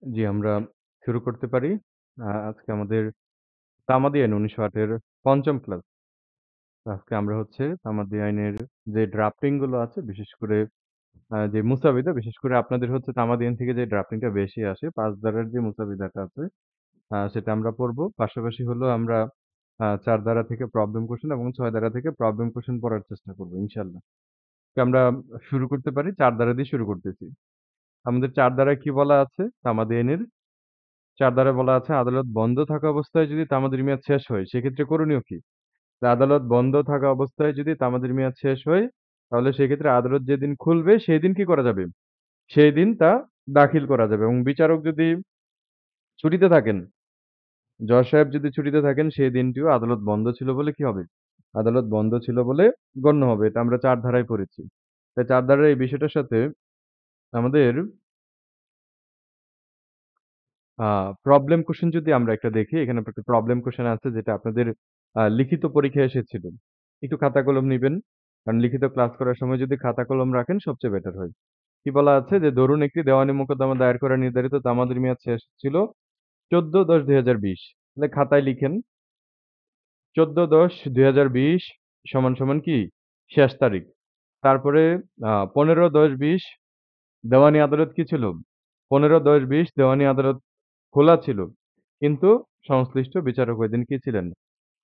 জি, আমরা শুরু করতে পারি। আজকে আমাদের তামাদি আইন ১৯০৮ এর ৫ম ক্লাস। আজকে আমরা হচ্ছে তামাদি আইনের যে ড্রাফটিং গুলো আছে, বিশেষ করে যে মুসাবিদা, বিশেষ করে আপনাদের হচ্ছে তামাদি আইন থেকে যে ড্রাফটিংটা বেশি আসে, ৫ ধারার যে মুসাবিদাটা আছে, সেটা আমরা পড়ব। পাশাপাশি হলো আমরা ৪ ধারা থেকে প্রবলেম কোয়েশ্চেন এবং ৬ ধারা থেকে প্রবলেম কোয়েশ্চেন পড়ার চেষ্টা করব ইনশাআল্লাহ। তো আমরা শুরু করতে পারি। ৪ ধারা দিয়ে শুরু করতেছি। আমাদের ৪ ধারায় কি বলা আছে? তামাদি আইনের ৪ ধারায় বলা আছে, আদালত বন্ধ থাকা অবস্থায় যদি তামাদির মেয়াদ শেষ হয়, সেক্ষেত্রে করণীয় কি? তা আদালত বন্ধ থাকা অবস্থায় যদি তামাদির মেয়াদ শেষ হয়, তাহলে সেক্ষেত্রে আদালত যেদিন খুলবে, সেদিন কি করা যাবে? সেই দিন তা দাখিল করা যাবে এবং বিচারক যদি ছুটিতে থাকেন, জজ সাহেব যদি ছুটিতে থাকেন, সেই দিনটিও আদালত বন্ধ ছিল বলে কি হবে? আদালত বন্ধ ছিল বলে গণ্য হবে। এটা আমরা ৪ ধারায় পড়েছি। তাই ৪ ধারার এই বিষয়টার সাথে আমাদের আ প্রবলেম কোয়েশ্চেন যদি আমরা একটা দেখি, এখানে একটা প্রবলেম কোয়েশ্চেন আছে যেটা আপনাদের লিখিত পরীক্ষায় এসেছিল। একটু খাতা কলম নিবেন। কারণ লিখিত ক্লাস করার সময় যদি খাতা কলম রাখেন সবচেয়ে বেটার হয়। কি বলা আছে যে ধরুন একটি দেওয়ানি মোকদ্দমা দায়ের করা নির্ধারিত তামাদির মেয়াদ শেষ ছিল ১৪/১০/২০২০। তাহলে খাতায় লিখেন ১৪/১০/২০২০ সমান কি? শেষ তারিখ। তারপরে ১৫/১০/২০ দেওয়ানি আদালত কি ছিল? ১৫/১০/২০ দেওয়ানি আদালত খোলা ছিল। কিন্তু সংশ্লিষ্ট বিচারক ঐদিন কি ছিলেন?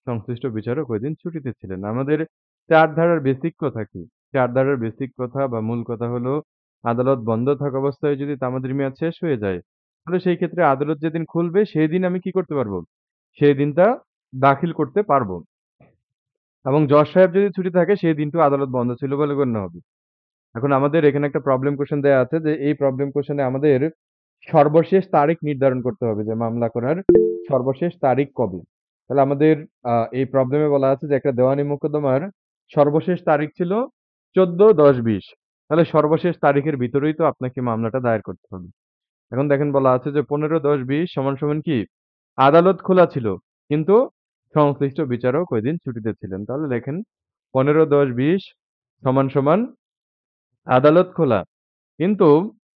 সংশ্লিষ্ট বিচারক ঐদিন ছুটিতে ছিলেন। আমাদের ৪ ধারার বেসিক কথা কি? ৪ ধারার বেসিক কথা বা মূল কথা হলো, আদালত বন্ধ থাকা অবস্থায় যদি তামাদির মেয়াদ শেষ হয়ে যায়, তাহলে সেই ক্ষেত্রে আদালত যেদিন খুলবে সেই দিন আমি কি করতে পারবো? সেই দিনটা দাখিল করতে পারবো। এবং জজ সাহেব যদি ছুটি থাকে সেই দিনটিও আদালত বন্ধ ছিল বলে গণ্য হবে। এখন আমাদের এখানে একটা প্রবলেম কোয়েশ্চেন দেয়া আছে যে এই প্রবলেম কোয়েশ্চেনে আমাদের সর্বশেষ তারিখ নির্ধারণ করতে হবে যে মামলা করার সর্বশেষ তারিখ কবে? তাহলে আমাদের এই প্রবলেমে বলা আছে যে একটা দেওয়ানি মোকদ্দমার সর্বশেষ তারিখ ছিল ১৪/১০/২০। তাহলে সর্বশেষ তারিখের ভিতরেই তো আপনাকে মামলাটা দায়ের করতে হবে। এখন দেখেন বলা আছে যে ১৫/১০/২০ সমান কি? আদালত খোলা ছিল। কিন্তু সংশ্লিষ্ট বিচারক ঐদিন ছুটিতে ছিলেন। তাহলে লেখেন ১৫/১০/২০ সমান আদালত খোলা। কিন্তু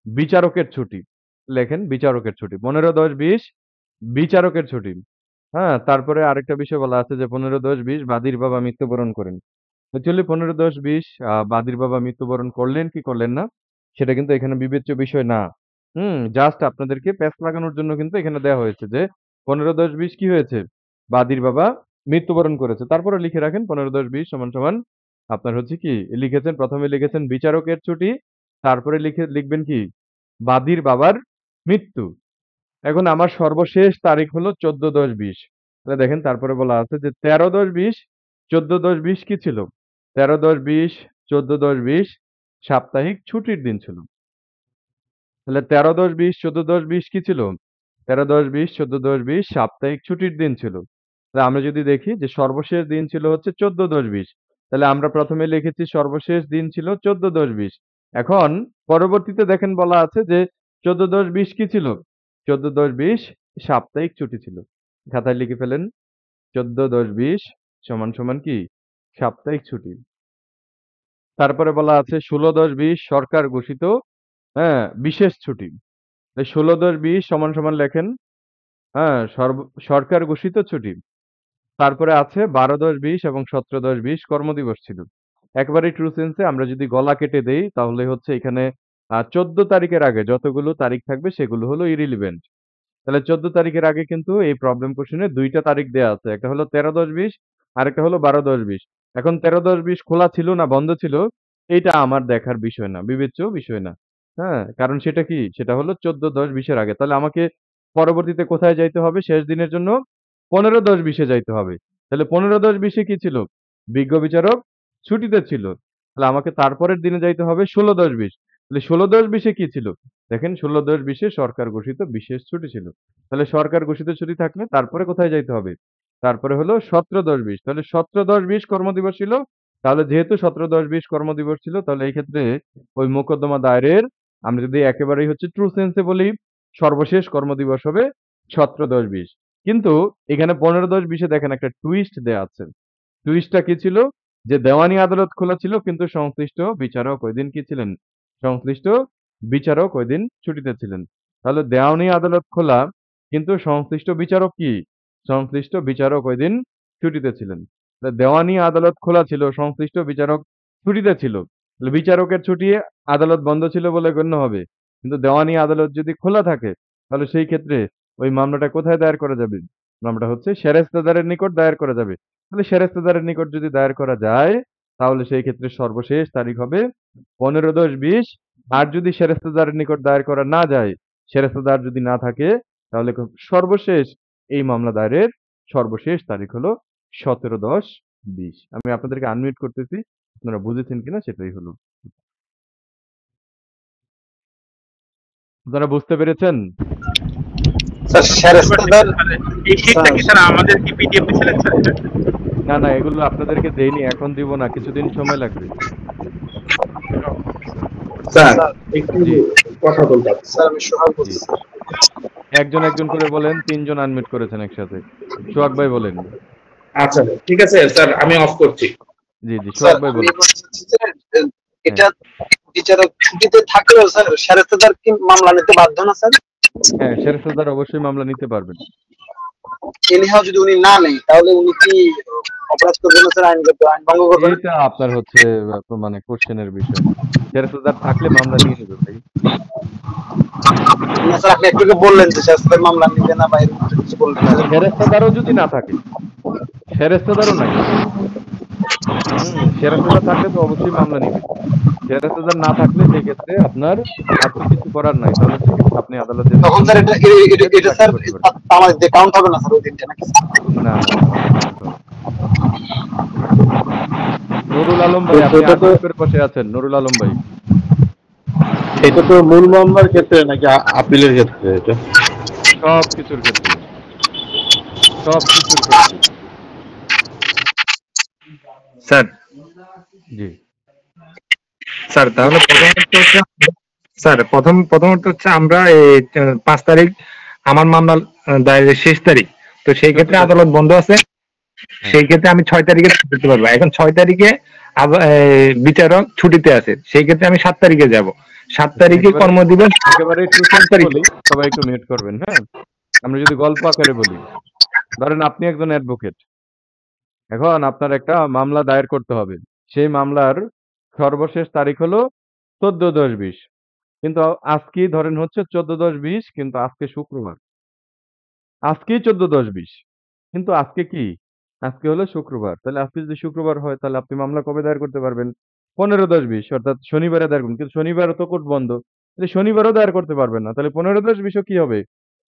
বিচারকের ছুটি। লেখেন বিচারকের ছুটি। ১৫/১০/২০ বিচারকের ছুটি। হ্যাঁ? তারপরে আরেকটা বিষয় বলা আছে যে ১৫/১০/২০ বাদীর বাবা মৃত্যুবরণ করেন। অ্যাকচুয়ালি ১৫/১০/২০ বাদীর বাবা মৃত্যুবরণ করলেন কি করলেন না, সেটা কিন্তু এখানে বিবেচ্য বিষয় না। জাস্ট আপনাদেরকে প্যাঁচ লাগানোর জন্য কিন্তু এখানে দেয়া হয়েছে যে ১৫/১০/২০ কি হয়েছে? বাদীর বাবা মৃত্যুবরণ করেছে। তারপরে লিখে রাখেন ১৫/১০/২০ সমান আপনার হচ্ছে কি লিখেছেন, ১ম এ লিখেছেন বিচারকের ছুটি, তারপরে লিখবেন কি? বাদীর বাবার মৃত্যু। এখন আমার সর্বশেষ তারিখ হলো ১৪/১০/২০। তাহলে দেখেন তারপরে বলা আছে যে ১৩/১০/২০, ১৪/১০/২০ কি ছিল? ১৩/১০/২০, ১৪/১০/২০ সাপ্তাহিক ছুটির দিন ছিল। তাহলে ১৩/১০/২০, ১৪/১০/২০ কি ছিল? ১৩/১০/২০, ১৪/১০/২০ সাপ্তাহিক ছুটির দিন ছিল। তাহলে আমরা যদি দেখি যে সর্বশেষ দিন ছিল হচ্ছে ১৪/১০/২০। তাহলে আমরা ১ম এ লিখেছি সর্বশেষ দিন ছিল ১৪/১০/২০। এখন পরবর্তীতে দেখেন বলা আছে যে ১৪/১০/২০ কি ছিল? ১৪/১০/২০ সাপ্তাহিক ছুটি ছিল। খাতায় লিখে ফেলেন ১৪/১০/২০ সমান কি? সাপ্তাহিক ছুটি। তারপরে বলা আছে ১৬/১০/২০ সরকার ঘোষিত বিশেষ ছুটি। এই ১৬/১০/২০ সমান লেখেন হ্যাঁ, সরকার ঘোষিত ছুটি। তারপরে আছে ১২/১০/২০ এবং ১৭/১০/২০ কর্মদিবস ছিল। একেবারেই ট্রু সেন্স এ আমরা যদি গলা কেটে দেই তাহলে হচ্ছে এখানে ১৪ তারিখের আগে যতগুলো তারিখ থাকবে সেগুলো হলো irrelevant। তাহলে ১৪ তারিখের আগে কিন্তু এই প্রবলেম কোয়েশ্চেন এ ২ টা তারিখ দেয়া আছে। একটা হলো ১৩/১০/২০ আরেকটা হলো ১২/১০/২০। এখন ১৩/১০/২০ খোলা ছিল না বন্ধ ছিল, এইটা আমার দেখার বিষয় না, বিবেচ্য বিষয় না। হ্যাঁ? কারণ সেটা কি? সেটা হলো ১৪/১০/২০ এর আগে। তাহলে আমাকে পরবর্তীতে কোথায় যাইতে হবে শেষ দিনের জন্য? ১৫/১০/২০ এ যাইতে হবে। তাহলে ১৫/১০/২০ এ কি ছিল? বিজ্ঞ বিচারক ছুটিতে ছিল। তাহলে আমাকে তারপরের দিনে যাইতে হবে ১৬/১০/২০। তাহলে ১৬/১০/২০ এ কি ছিল? দেখেন ১৬/১০/২০ এ সরকার ঘোষিত বিশেষ ছুটি ছিল। তাহলে সরকার ঘোষিত ছুটি থাকলে তারপরে কোথায় যাইতে হবে? তারপরে হলো ১৭/১০/২০। তাহলে ১৭/১০/২০ কর্মদিবস ছিল। তাহলে যেহেতু ১৭/১০/২০ কর্মদিবস ছিল তাহলে এই ক্ষেত্রে ওই মোকদ্দমা দায়েরের আমরা যদি একেবারেই হচ্ছে ট্রু সেন্স এ বলি সর্বশেষ কর্মদিবস হবে ১৭/১০/২০। কিন্তু এখানে ১৫/১০/২০ এ দেখেন একটা টুইস্ট দেয়া আছে। টুইস্টটা কি ছিল? যে দেওয়ানি আদালত খোলা ছিল কিন্তু সংশ্লিষ্ট বিচারক ঐদিন কি ছিলেন? সংশ্লিষ্ট বিচারক ঐদিন ছুটিতে ছিলেন। তাহলে দেওয়ানি আদালত খোলা, কিন্তু সংশ্লিষ্ট বিচারক কি? সংশ্লিষ্ট বিচারক ঐদিন ছুটিতে ছিলেন। দেওয়ানি আদালত খোলা ছিল, সংশ্লিষ্ট বিচারক ছুটিতে ছিল। তাহলে বিচারকের ছুটি আদালত বন্ধ ছিল বলে গণ্য হবে। কিন্তু দেওয়ানি আদালত যদি খোলা থাকে, তাহলে সেই ক্ষেত্রে ওই মামলাটা কোথায় দায়ের করা যাবে? মামলাটা হচ্ছে সেরেস্তাদারের নিকট দায়ের করা যাবে। তাহলে সেরেস্তাদারের নিকট যদি দায়ের করা যায়, তাহলে সেই ক্ষেত্রে সর্বশেষ তারিখ হবে 15/10/20। আর যদি সেরেস্তাদারের নিকট দায়ের করা না যায়, সেরেস্তাদার যদি না থাকে, তাহলে সর্বশেষ এই মামলা দায়েরের সর্বশেষ তারিখ হলো 17/10/20। আমি আপনাদেরকে আনমিউট করতেছি। আপনারা বুঝেছেন কিনা সেটাই হলো। আপনারা বুঝতে পেরেছেন? স্যার সেরেস্তাদার এই শীটটা কি স্যার আমাদের কি পিডিএফ দিছিলেন স্যার এটা? না, না, এগুলো আপনাদেরকে দেইনি, এখন দিব না, কিছুদিন সময় লাগবে। স্যার একটু জি, কথা বলতে স্যার আমি সোহাগ জি। বলছি স্যার। একজন একজন করে বলেন, ৩ জন আনমিউট করেছেন একসাথে। সোহাগ ভাই বলেন। আচ্ছা ঠিক আছে স্যার আমি অফ করছি। জি, জি, স্যার সোহাগ ভাই আমি বলেন। বলতে চাচ্ছি যে হ্যাঁ। এটা বিচারক ছুটিতে থাকলেও স্যার সেরেস্তাদার কি মামলা নিতে বাধ্য না স্যার? হ্যাঁ, সেরেস্তাদার অবশ্যই মামলা নিতে পারবেন। এনিহাও যদি উনি না নেই তাহলে উনি কি অপরাধ করবেন না স্যার? আইন ভঙ্গ করবেন? এটা আপনার হচ্ছে মানে কোশ্চেনের বিষয়। সেরেস্তাদার থাকলে মামলা নিয়ে নেবে ভাই। না স্যার আপনি একটু আগে বললেন যে সেরেস্তাদার মামলা নিবে না বা এরকম কিছু বললেন। না, সেরেস্তাদারও যদি না থাকে, সেরেস্তাদারও নাই। সেরেস্তাদার থাকলে তো অবশ্যই মামলা নিবে। সেরেস্তাদার না থাকলে সেক্ষেত্রে আপনার আর তো কিছু করার নাই। তাহলে সেক্ষেত্রে আপনি আদালতে তখন স্যার এটা এটা স্যার করতে পারবেন। আমাদের দিয়ে কাউন্ট হবে না স্যার ওই দিনটা নাকি? না, না, না, count হবে না। নুরুল আলম ভাই, আপনি এটা তো আনমিউট করে বসে আছেন। নুরুল আলম ভাই। এটা তো মূল মামলার ক্ষেত্রে নাকি আপিলের ক্ষেত্রে এটা? সব কিছুর ক্ষেত্রে। সব কিছুর ক্ষেত্রে। স্যার জি। স্যার তাহলে প্রথমত হচ্ছে আমরা এই 5 তারিখ আমার মামলা দায়েরের শেষ তারিখ, তো সেই ক্ষেত্রে আদালত বন্ধ আছে। সেই ক্ষেত্রে আমি 6 তারিখে করতে পারবো। এখন 6 তারিখে বিচারক ছুটিতে আছে, সেই ক্ষেত্রে আমি 7 তারিখে যাব। 7 তারিখে কর্মদিবস। একেবারে একটু সংক্ষেপে বলি, সবাই একটু মিউট করবেন, হ্যাঁ? আমরা যদি গল্প আকারে বলি, ধরেন আপনি একজন অ্যাডভোকেট। এখন আপনার একটা মামলা দায়ের করতে হবে। সেই মামলার সর্বশেষ তারিখ হলো 14/10/20। কিন্তু আজকেই ধরেন হচ্ছে 14/10/20, কিন্তু আজকে শুক্রবার। আজকেই 14/10/20, কিন্তু আজকে কি? আজকে হলো শুক্রবার। তাহলে আজকে যদি শুক্রবার হয়, তাহলে আপনি মামলা কবে দায়ের করতে পারবেন? 15/10/20, অর্থাৎ শনিবারে দায়ের করুন। কিন্তু শনিবারও তো কোর্ট বন্ধ। তাহলে শনিবারও দায়ের করতে পারবেন না। তাহলে 15/10/20 ও কি হবে?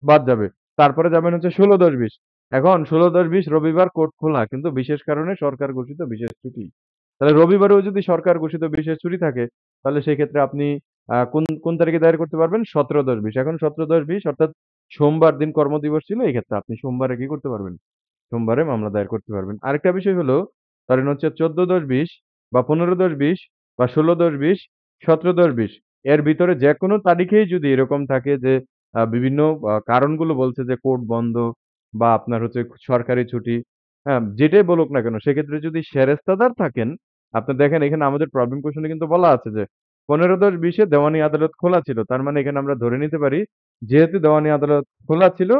বাদ যাবে। তারপরে যাবেন হচ্ছে 16/10/20। এখন 16/10/20 রবিবার কোর্ট খোলা, কিন্তু বিশেষ কারণে সরকার ঘোষিত বিশেষ ছুটি। তাহলে রবিবারেও যদি সরকার ঘোষিত বিশেষ ছুটি থাকে, তাহলে সেক্ষেত্রে আপনি কোন তারিখে দায়ের করতে পারবেন? 17/10/20। এখন 17/10/20 অর্থাৎ সোমবার দিন কর্মদিবস ছিল। এই ক্ষেত্রে আপনি সোমবারে কি করতে পারবেন? সোমবারে মামলা দায়ের করতে পারবেন। আরেকটা বিষয় হলো, ধরেন হচ্ছে 14/10/20 বা 15/10/20 বা 16/10/20, 17/10/20 এর ভিতরে যেকোনো তারিখেই যদি এরকম থাকে যে বিভিন্ন কারণগুলো বলছে যে কোর্ট বন্ধ বা আপনার হচ্ছে সরকারি ছুটি, হ্যাঁ? যেটাই বলুক না কেন, সেক্ষেত্রে যদি সেরেস্তাদার থাকেন, আপনি দেখেন এখানে আমাদের প্রবলেম কোয়েশনে কিন্তু বলা আছে যে 15/10/20 এ দেওয়ানি আদালত খোলা ছিল। তার মানে এখানে আমরা ধরে নিতে পারি, যেহেতু দেওয়ানি আদালত খোলা ছিল,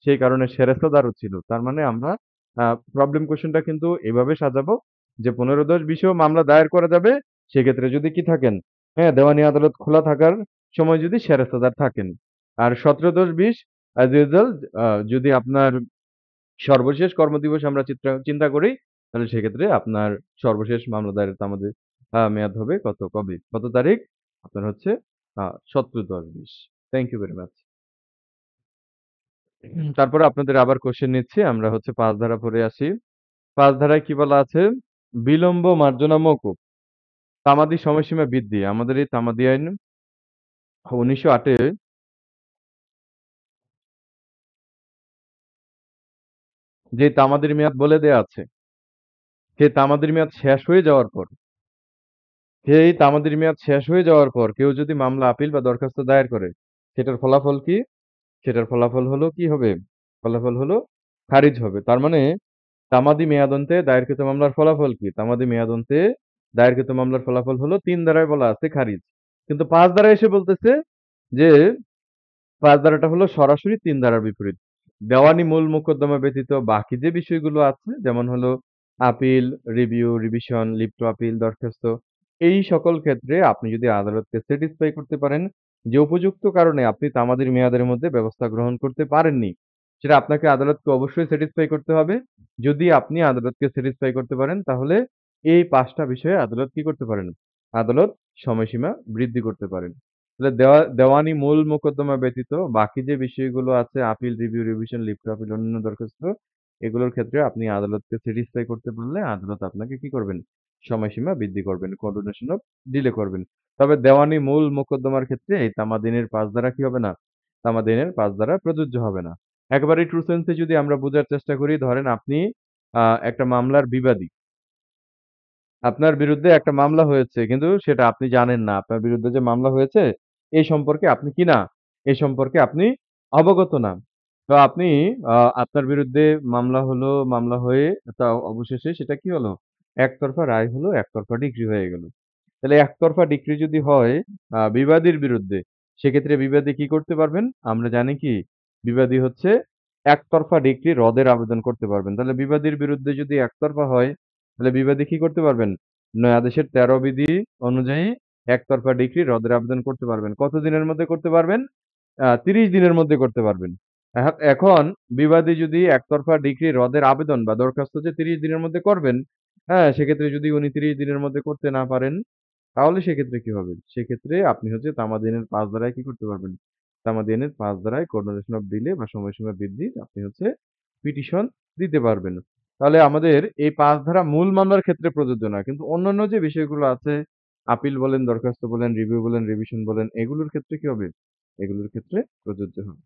সেই কারণে সেরেস্তাদারও ছিল। তার মানে আমরা আ প্রবলেম কোয়েশনটা কিন্তু এভাবে সাজাবো যে 15/10/20 এও মামলা দায়ের করা যাবে, সেক্ষেত্রে যদি কি থাকেন? হ্যাঁ, দেওয়ানি আদালত খোলা থাকার সময় যদি সেরেস্তাদার থাকেন। আর 17/10/20 as usual, যদি আপনার সর্বশেষ কর্মদিবস আমরা চিন্তা করি, তাহলে সেক্ষেত্রে আপনার সর্বশেষ মামলা দায়েরের আমাদের মেয়াদ হবে কত তারিখ? আপনার হচ্ছে 17/10/20। Thank you very much. তারপরে আপনাদের আবার কোয়েশ্চেন নিচ্ছি। আমরা হচ্ছে ৫ ধারা পড়ে আসি। ৫ ধারায় কি বলা আছে? বিলম্ব মার্জনা মওকুফ। তামাদি সময়সীমা বৃদ্ধি। আমাদের এই তামাদি আইন ১৯০৮ এ যে তামাদির মেয়াদ বলে দেয়া আছে, সেই তামাদির মেয়াদ শেষ হয়ে যাওয়ার পর, কেউ যদি মামলা আপিল বা দরখাস্ত দায়ের করে, সেটার ফলাফল কি? সেটার ফলাফল হলো কি হবে? ফলাফল হলো খারিজ হবে। তার মানে তামাদি মেয়াদন্তে দায়েরকৃত মামলার ফলাফল কি? তামাদি মেয়াদন্তে দায়েরকৃত মামলার ফলাফল হলো ৩ ধারায় বলা আছে খারিজ। কিন্তু ৫ ধারায় এসে বলতেছে যে ৫ ধারাটা হলো সরাসরি ৩ ধারার বিপরীত। দেওয়ানি মূল মোকদ্দমা ব্যতীত বাকি যে বিষয়গুলো আছে যেমন হলো appeal, review, revision, leave to appeal, দরখাস্ত এই সকল ক্ষেত্রে আপনি যদি আদালতকে স্যাটিসফাই করতে পারেন যে উপযুক্ত কারণে আপনি তামাদির মেয়াদের মধ্যে ব্যবস্থা গ্রহণ করতে পারেননি, সেটা আপনাকে আদালতকে অবশ্যই স্যাটিসফাই করতে হবে। যদি আপনি আদালতকে স্যাটিসফাই করতে পারেন তাহলে এই ৫ টা বিষয়ে আদালত কি করতে পারেন? আদালত সময়সীমা বৃদ্ধি করতে পারেন। তাহলে দেওয়ানি মূল মোকদ্দমা ব্যতীত বাকি যে বিষয়গুলো আছে appeal, review, revision, leave to appeal, অন্যান্য দরখাস্ত এগুলোর ক্ষেত্রে আপনি আদালতকে স্যাটিসফাই করতে পারলে আদালত আপনাকে কি করবেন? সময়সীমা বৃদ্ধি করবেন, কন্ডোনেশন অফ ডিলে করবেন। তবে দেওয়ানি মূল মোকদ্দমার ক্ষেত্রে এই তামাদিনের ৫ ধারা কি হবে না? তামাদিনের ৫ ধারা প্রযোজ্য হবে না। একেবারেই ট্রু সেন্স এ যদি আমরা বোঝার চেষ্টা করি, ধরেন আপনি একটা মামলার বিবাদী। আপনার বিরুদ্ধে একটা মামলা হয়েছে কিন্তু সেটা আপনি জানেন না। আপনার বিরুদ্ধে যে মামলা হয়েছে এই সম্পর্কে আপনি কি না? এই সম্পর্কে আপনি অবগত না। তো আপনি আপনার বিরুদ্ধে মামলা হলো, মামলা হয়ে তা অবশেষে সেটা কি হলো? একতরফা রায় হলো, একতরফা ডিক্রি হয়ে গেল। তাহলে একতরফা ডিক্রি যদি হয় বিবাদীর বিরুদ্ধে, সেক্ষেত্রে বিবাদী কি করতে পারবেন? আমরা জানি কি? বিবাদী হচ্ছে একতরফা ডিক্রি রদের আবেদন করতে পারবেন। তাহলে বিবাদীর বিরুদ্ধে যদি একতরফা হয়, তাহলে বিবাদী কি করতে পারবেন? নয় আদেশের ১৩ বিধি অনুযায়ী একতরফা ডিক্রি রদের আবেদন করতে পারবেন। কত দিনের মধ্যে করতে পারবেন? ৩০ দিনের মধ্যে করতে পারবেন। এখন বিবাদী যদি একতরফা ডিক্রি রদের আবেদন বা দরখাস্ত যে ৩০ দিনের মধ্যে করবেন, হ্যাঁ? সেক্ষেত্রে যদি উনি ৩০ দিনের মধ্যে করতে না পারেন তাহলে সেক্ষেত্রে কি হবে? সেক্ষেত্রে আপনি হচ্ছে তামাদিনের ৫ ধারায় কি করতে পারবেন? তামাদিনের ৫ ধারায় কন্ডোনেশন অফ ডিলে বা সময়সীমা বৃদ্ধি আপনি হচ্ছে পিটিশন দিতে পারবেন। তাহলে আমাদের এই ৫ ধারা মূল মামলার ক্ষেত্রে প্রযোজ্য না। কিন্তু অন্যান্য যে বিষয়গুলো আছে, আপিল বলেন, দরখাস্ত বলেন, রিভিউ বলেন, রিভিশন বলেন, এগুলোর ক্ষেত্রে কি হবে? এগুলোর ক্ষেত্রে প্রযোজ্য হবে।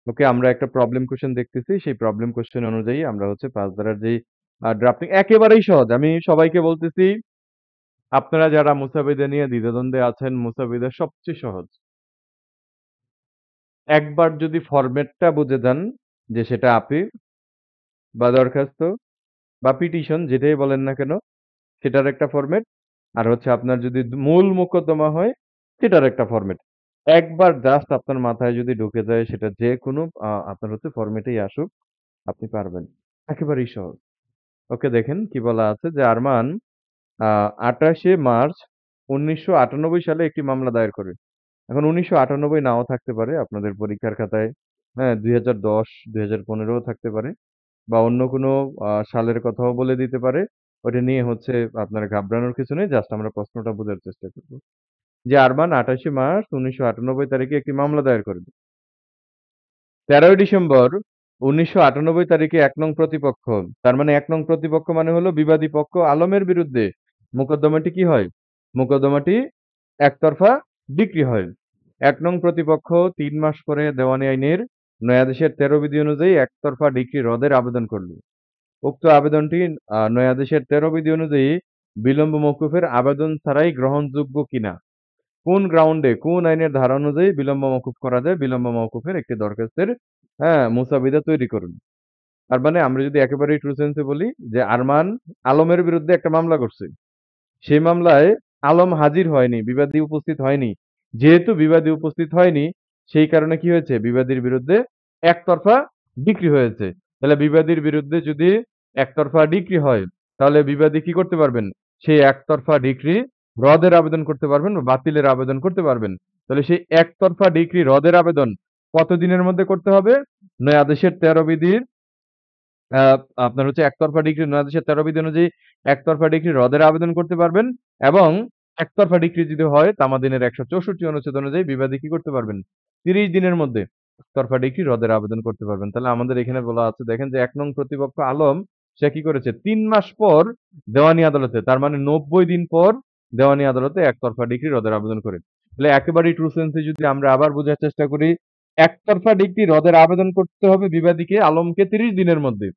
ওকে, আমরা একটা প্রবলেম কোয়েশ্চেন দেখতেছি। সেই প্রবলেম কোয়েশ্চেন অনুযায়ী আমরা হচ্ছে ৫ ধারার যেই ড্রাফটিং একেবারেই সহজ। আমি সবাইকে বলতেছি আপনারা যারা মুসাবিদা নিয়ে দ্বিধাদ্বন্দ্বে আছেন, মুসাবিদা সবচেয়ে সহজ। একবার যদি ফরম্যাটটা বুঝে যান যে সেটা আপিল বা দরখাস্ত বা পিটিশন যেটাই বলেন না কেন, সেটার একটা ফরম্যাট। আর হচ্ছে আপনার যদি মূল মোকদ্দমা হয়, সেটার একটা ফরম্যাট। একবার জাস্ট আপনার মাথায় যদি ঢুকে যায় সেটা যেকোনো আপনার হচ্ছে ফরম্যাটেই আসুক, আপনি পারবেন। একেবারেই সহজ। ওকে, দেখেন কি বলা আছে যে আরমান ২৮শে মার্চ ১৯৯৮ সালে একটি মামলা দায়ের করে। এখন ১৯৯৮ নাও থাকতে পারে আপনাদের পরীক্ষার খাতায়। হ্যাঁ, ২০১০, ২০১৫ ও থাকতে পারে বা অন্য কোনো সালের কথাও বলে দিতে পারে। ওইটা নিয়ে হচ্ছে আপনার ঘাবড়ানোর কিছু নেই। জাস্ট আমরা প্রশ্নটা বোঝার চেষ্টা করব। যে আরমান ২৮শে মার্চ ১৯৯৮ তারিখে একটি মামলা দায়ের করেন। ১৩ই ডিসেম্বর ১৯৯৮ তারিখে ১ নং প্রতিপক্ষ, তার মানে ১ নং প্রতিপক্ষ মানে হলো বিবাদী পক্ষ আলমের বিরুদ্ধে মোকদ্দমাটি কি হয়? মোকদ্দমাটি একতরফা ডিক্রি হয়। ১ নং প্রতিপক্ষ ৩ মাস পরে দেওয়ানি আইনের ৯ আদেশের ১৩ বিধি অনুযায়ী একতরফা ডিক্রি রদের আবেদন করল। উক্ত আবেদনটি ৯ আদেশের ১৩ বিধি অনুযায়ী বিলম্ব মওকুফের আবেদন ছাড়াই গ্রহণযোগ্য কিনা? কোন গ্রাউন্ডে, কোন আইনের ধারা অনুযায়ী বিলম্ব মওকুফ করা যায়? বিলম্ব মওকুফের একটি দরখাস্তের মুসাবিদা তৈরি করুন। তার মানে আমরা যদি একেবারেই ট্রু সেন্স এ বলি যে আরমান আলমের বিরুদ্ধে একটা মামলা করছে। সেই মামলায় আলম হাজির হয়নি, বিবাদী উপস্থিত হয়নি। যেহেতু বিবাদী উপস্থিত হয়নি, সেই কারণে কি হয়েছে? বিবাদীর বিরুদ্ধে একতরফা ডিক্রি হয়েছে। তাহলে বিবাদীর বিরুদ্ধে যদি একতরফা ডিক্রি হয়, তাহলে বিবাদী কি করতে পারবেন? সেই একতরফা ডিক্রি রদের আবেদন করতে পারবেন বা বাতিলের আবেদন করতে পারবেন। তাহলে সেই একতরফা ডিক্রি রদের আবেদন কত দিনের মধ্যে করতে হবে? নয় আদেশের ১৩ বিধির আ আপনার হচ্ছে একতরফা ডিক্রি ৯ আদেশের ১৩ বিধি অনুযায়ী একতরফা ডিক্রি রদের আবেদন করতে পারবেন এবং একতরফা ডিক্রি যদি হয় তামাদিনের ১৬৪ অনুচ্ছেদ অনুযায়ী বিবাদী কি করতে পারবেন? ৩০ দিনের মধ্যে একতরফা ডিক্রি রদের আবেদন করতে পারবেন। তাহলে আমাদের এখানে বলা আছে দেখেন যে ১ নং প্রতিপক্ষ আলম সে কি করেছে? ৩ মাস পর দেওয়ানি আদালতে, তার মানে ৯০ দিন পর দেওয়ানি আদালতে একতরফা ডিক্রি রদের আবেদন করে। তাহলে একেবারেই ট্রু সেন্স এ যদি আমরা আবার বোঝার চেষ্টা করি, একতরফা ডিক্রি রদের আবেদন করতে হবে বিবাদীকে আলমকে ৩০ দিনের মধ্যে।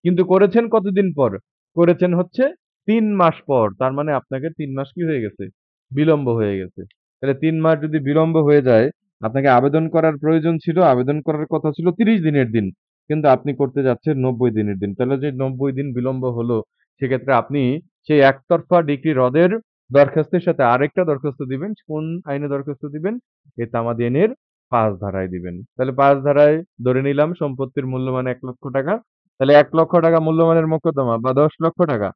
কিন্তু করেছেন কতদিন পর? করেছেন হচ্ছে ৩ মাস পর। তার মানে আপনাকে ৩ মাস কি হয়ে গেছে? বিলম্ব হয়ে গেছে। তাহলে ৩ মাস যদি বিলম্ব হয়ে যায়, আপনাকে আবেদন করার প্রয়োজন ছিল, আবেদন করার কথা ছিল ৩০ দিনের দিন। কিন্তু আপনি করতে যাচ্ছেন ৯০ দিনের দিন। তাহলে যে ৯০ দিন বিলম্ব হলো, সেক্ষেত্রে আপনি সেই একতরফা ডিক্রি রদের দরখাস্তের সাথে আরেকটা দরখাস্ত দিবেন। কোন আইনে দরখাস্ত দিবেন? এই তামাদি আইনের ৫ ধারায় দিবেন। তাহলে ৫ ধারায় ধরে নিলাম সম্পত্তির মূল্যমান ৳১,০০,০০০। তাহলে ৳১,০০,০০০ মূল্যমানের মোকদ্দমা বা ৳১০,০০,০০০।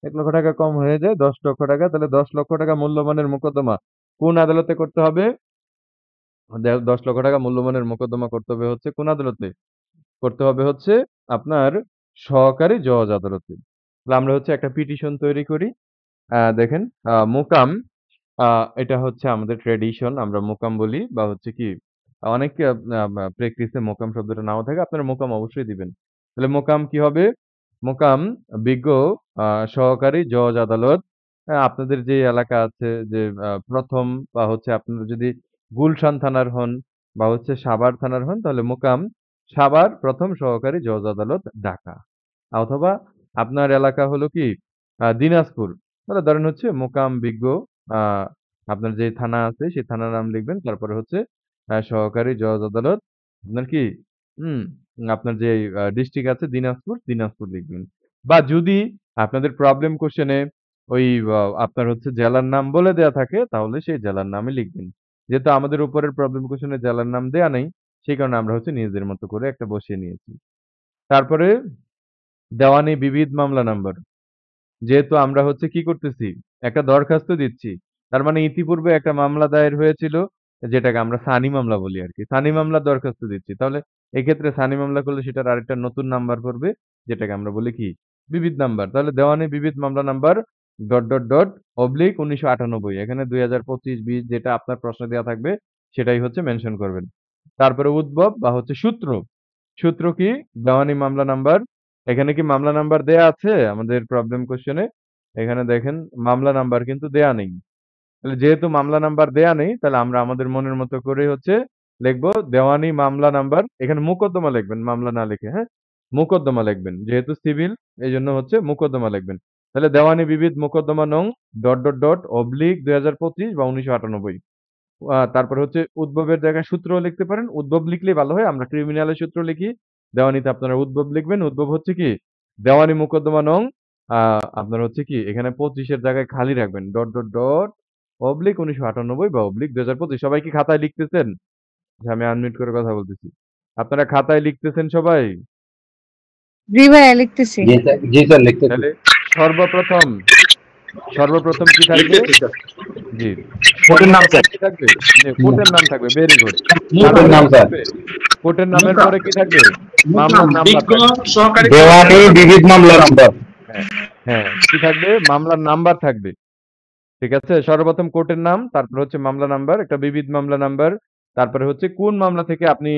৳১,০০,০০০ কম হয়ে যায় ৳১০,০০,০০০। তাহলে ৳১০,০০,০০০ মূল্যমানের মোকদ্দমা কোন আদালতে করতে হবে? ৳১০,০০,০০০ মূল্যমানের মোকদ্দমা করতে হবে হচ্ছে কোন আদালতে? করতে হবে হচ্ছে আপনার সহকারী জজ আদালতে। তাহলে আমরা হচ্ছে একটা পিটিশন তৈরি করি। দেখেন মোকাম আ এটা হচ্ছে আমাদের ট্র্যাডিশন। আমরা মোকাম বলি বা হচ্ছে কি অনেক প্র্যাকটিসে মোকাম শব্দটা নাও থাকে। আপনারা মোকাম অবশ্যই দিবেন। তাহলে মোকাম কি হবে? মোকাম বিজ্ঞ আ সহকারী জজ আদালত। আপনাদের যে এলাকা আছে যে ১ম বা হচ্ছে আপনারা যদি গুলশান থানার হন বা হচ্ছে সাভার থানার হন তাহলে মোকাম সাভার ১ম সহকারী জজ আদালত ঢাকা। অথবা আপনার এলাকা হলো কি দিনাজপুর। তাহলে ধরেন হচ্ছে মোকাম বিজ্ঞ আ আপনার যে থানা আছে সেই থানার নাম লিখবেন। তারপরে হচ্ছে সহকারী জজ আদালত আপনার কি হুম, আপনার যে ডিস্ট্রিক্ট আছে দিনাজপুর, দিনাজপুর লিখবেন। বা যদি আপনাদের প্রবলেম কোয়েশ্চেন এ ওই আপনার হচ্ছে জেলার নাম বলে দেয়া থাকে তাহলে সেই জেলার নামই লিখবেন। যেহেতু আমাদের উপরের প্রবলেম কোয়েশ্চেন এ জেলার নাম দেয়া নেই, সেই কারণে আমরা হচ্ছে নিজেদের মতো করে একটা বসিয়ে নিয়েছি। তারপরে দেওয়ানি বিবিধ মামলা নাম্বার। যেহেতু আমরা হচ্ছে কি করতেছি? একটা দরখাস্ত দিচ্ছি। তার মানে ইতিপূর্বে একটা মামলা দায়ের হয়েছিল, যেটাকে আমরা সানি মামলা বলি আরকি। সানি মামলার দরখাস্ত দিচ্ছি। তাহলে এক্ষেত্রে সানি মামলা করলে সেটার আরেকটা নতুন নাম্বার পড়বে, যেটাকে আমরা বলি কি? বিবিধ নাম্বার। তাহলে দেওয়ানি বিবিধ মামলা নাম্বার ... অবলিক ১৯৯৮ এখানে ২০২৫-২০ যেটা আপনার প্রশ্নে দেয়া থাকবে, সেটাই হচ্ছে মেনশন করবেন। তারপরে উদ্ভব বা হচ্ছে সূত্র। সূত্র কি? দেওয়ানি মামলা নাম্বার। এখানে কি মামলা নাম্বার দেয়া আছে আমাদের প্রবলেম কোয়েশ্চেন এ? এখানে দেখেন মামলা নাম্বার কিন্তু দেয়া নেই। তাহলে যেহেতু মামলা নাম্বার দেয়া নেই, তাহলে আমরা আমাদের মনের মতো করে হচ্ছে লিখব দেওয়ানি মামলা নাম্বার। এখানে মোকদ্দমা লিখবেন, মামলা না লিখে, হ্যাঁ? মোকদ্দমা লিখবেন। যেহেতু সিভিল এজন্য হচ্ছে মোকদ্দমা লিখবেন। তাহলে দেওয়ানি বিবিধ মোকদ্দমা নং ... অবলিক ২০২৫ বা ১৯৯৮। তারপরে হচ্ছে উদ্ভবের জায়গায় সূত্রও লিখতে পারেন। উদ্ভব লিখলেই ভালো হয়। আমরা ক্রিমিনালের সূত্র লিখি। দেওয়ানিতে আপনারা উদ্ভব লিখবেন। উদ্ভব হচ্ছে কি? দেওয়ানি মোকদ্দমা নং আ আপনার হচ্ছে কি এখানে ২৫ এর জায়গায় খালি রাখবেন। ... অবলিক ১৯৯৮ বা অবলিক ২০২৫ সবাই কি খাতায় লিখতেছেন? যে আমি আনমিউট করে কথা বলতেছি। আপনারা খাতায় লিখতেছেন সবাই? জি ভাইয়া লিখতেছি। জি স্যার লিখতেছি। তাহলে সর্বপ্রথম সর্বপ্রথম কি থাকবে? লিখতেছি স্যার। জি। কোর্টের নাম সর্বপ্রথম স্যার। কি থাকবে? যে কোর্টের নাম থাকবে। Very good. কোর্টের তারপরে নাম কি স্যার। থাকবে? কোর্টের নামের মোকাম পরে কি থাকবে? মোকাম মামলার নাম্বার বিজ্ঞ থাকবে। সহকারী জজ দেওয়ানি আদালত। বিবিধ মামলা নাম্বার। হ্যাঁ, হ্যাঁ। কি থাকবে? মামলার নাম্বার থাকবে। ঠিক আছে? সর্বপ্রথম কোর্টের নাম, তারপরে হচ্ছে মামলা নাম্বার, একটা বিবিধ মামলা নাম্বার, তারপরে হচ্ছে কোন মামলা থেকে আপনি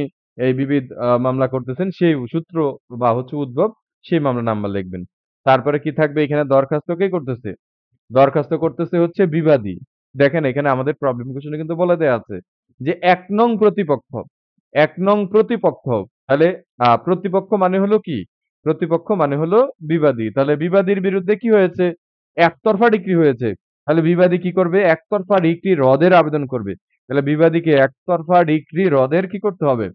এই বিবিধ মামলা করতেছেন সেই সূত্র বা হচ্ছে উদ্ভব সেই মামলা নাম্বার লিখবেন। তারপরে কি থাকবে এখানে দরখাস্ত কে করতেছে? দরখাস্ত করতেছে হচ্ছে বিবাদী। দেখেন এখানে আমাদের প্রবলেম কোয়েশ্চেন এ কিন্তু বলে দেয়া আছে যে ১ নং প্রতিপক্ষ। ১ নং প্রতিপক্ষ। তাহলে প্রতিপক্ষ মানে হলো কি? প্রতিপক্ষ মানে হলো বিবাদী। তাহলে বিবাদীর বিরুদ্ধে কি হয়েছে? একতরফা ডিক্রি হয়েছে। তাহলে বিবাদী কি করবে? একতরফা ডিক্রি রদের আবেদন করবে। তাহলে বিবাদীকে একতরফা ডিক্রি রদের কি করতে হবে?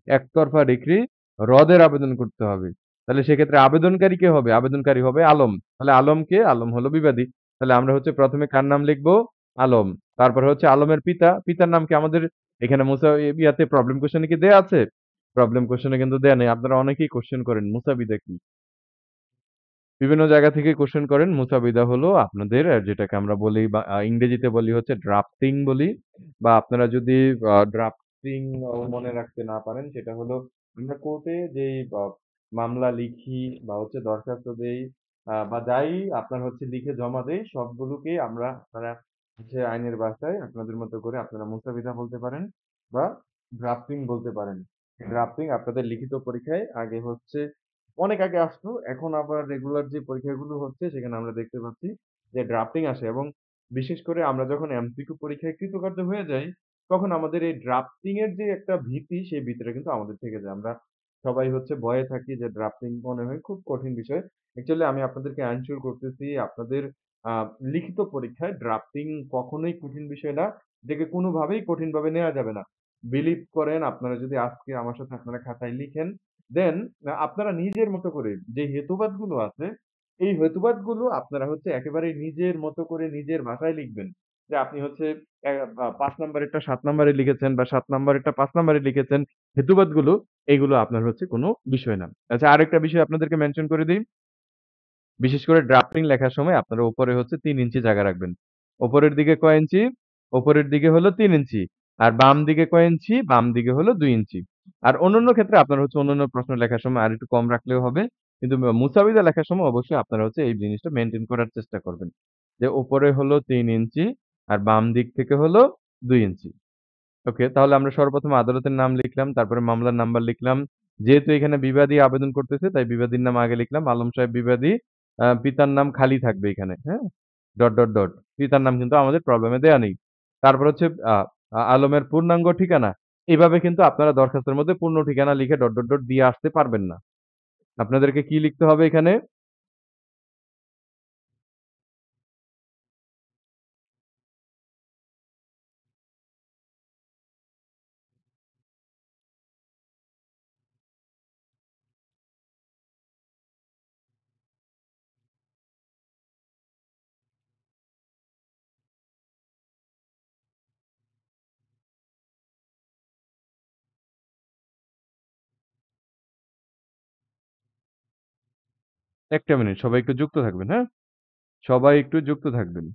একতরফা ডিক্রি রদের আবেদন করতে হবে। তাহলে সেক্ষেত্রে আবেদনকারী কে হবে? আবেদনকারী হবে আলম। তাহলে আলম কে? আলম হলো বিবাদী। তাহলে আমরা হচ্ছে ১ম এ কার নাম লিখব? আলম। তারপরে হচ্ছে আলমের পিতা। পিতার নাম কি আমাদের এখানে ইয়াতে প্রবলেম কোয়েশ্চেন এ কি দেয়া আছে? প্রবলেম কোয়েশ্চেন এ কিন্তু দেয়া নেই। আপনারা অনেকেই কোয়েশ্চেন করেন মুসাবিদা কি? বিভিন্ন জায়গা থেকে কোয়েশ্চেন করেন। মুসাবিদা হলো আপনাদের যেটাকে আমরা বলি বা ইংরেজিতে বলি হচ্ছে ড্রাফটিং বলি বা আপনারা যদি ড্রাফটিং মনে রাখতে না পারেন সেটা হলো আমরা কোর্টে যেই মামলা লিখি বা হচ্ছে দরখাস্ত দেই বা যাই আপনার হচ্ছে লিখে জমা দেই সবগুলোকেই আপনারা হচ্ছে আইনের ভাষায় আপনাদের মতো করে আপনারা মুসাবিদা বলতে পারেন বা ড্রাফটিং বলতে পারেন। ড্রাফটিং আপনাদের লিখিত পরীক্ষায় আগে হচ্ছে অনেক আগে আসতো। এখন আবার রেগুলার যে পরীক্ষাগুলো হচ্ছে সেখানে আমরা দেখতে পাচ্ছি যে ড্রাফটিং আসে এবং বিশেষ করে আমরা যখন এমসিকিউ পরীক্ষায় কৃতকার্য হয়ে যাই, তখন আমাদের এই ড্রাফটিং এর যে একটা ভীতি, সেই ভীতিটা কিন্তু আমাদের থেকে যায়। আমরা সবাই হচ্ছে ভয়ে থাকি যে ড্রাফটিং মনে হয় খুব কঠিন বিষয়। অ্যাকচুয়ালি আমি আপনাদেরকে এনশিওর করতেছি আপনাদের আ লিখিত পরীক্ষায় ড্রাফটিং কখনোই কঠিন বিষয় না। এটাকে কোনোভাবেই কঠিনভাবে নেওয়া যাবে না। বিলিভ করেন আপনারা যদি আজকে আমার সাথে আপনারা খাতায় লিখেন দেন আপনারা নিজের মতো করে যে হেতুবাদগুলো আছে, এই হেতুবাদগুলো আপনারা হচ্ছে একেবারে নিজের মতো করে নিজের ভাষায় লিখবেন। যে আপনি হচ্ছে ৫ নাম্বারেরটা ৭ নাম্বারে লিখেছেন বা ৭ নাম্বারেরটা ৫ নাম্বারে লিখেছেন। হেতুবাদগুলো এগুলো আপনার হচ্ছে কোনো বিষয় না। আচ্ছা, আরেকটা বিষয় আপনাদেরকে মেনশন করে দেই। বিশেষ করে ড্রাফটিং লেখার সময় আপনারা উপরে হচ্ছে ৩ ইঞ্চি জায়গা রাখবেন। উপরের দিকে কয় ইঞ্চি? উপরের দিকে হলো ৩ ইঞ্চি। আর বাম দিকে কয় ইঞ্চি? বাম দিকে হলো ২ ইঞ্চি। আর অন্যান্য ক্ষেত্রে আপনারা হচ্ছে অন্যান্য প্রশ্ন লেখার সময় আরেকটু কম রাখলেও হবে। কিন্তু মুসাবিদা লেখার সময় অবশ্যই আপনারা হচ্ছে এই জিনিসটা মেইনটেইন করার চেষ্টা করবেন। যে উপরে হলো ৩ ইঞ্চি আর বাম দিক থেকে হলো ২ ইঞ্চি। ওকে, তাহলে আমরা সর্বপ্রথম আদালতের নাম লিখলাম, তারপরে মামলার নাম্বার লিখলাম। যেহেতু এখানে বিবাদী আবেদন করতেছে তাই বিবাদীর নাম আগে লিখলাম। আলম সাহেব বিবাদী। পিতার নাম খালি থাকবে এখানে, হ্যাঁ? Dot, dot, dot. পিতার নাম কিন্তু আমাদের প্রবলেমে দেয়া নেই। তারপর হচ্ছে আ আ আলমের পূর্ণাঙ্গ ঠিকানা। এভাবে কিন্তু আপনারা দরখাস্তের মধ্যে পূর্ণ ঠিকানা লিখে ডট, ডট, ডট দিয়ে আসতে পারবেন না। আপনাদেরকে কি লিখতে হবে এখানে? একটা মিনিট, সবাই একটু যুক্ত থাকবেন, হ্যাঁ? সবাই একটু যুক্ত থাকবেন।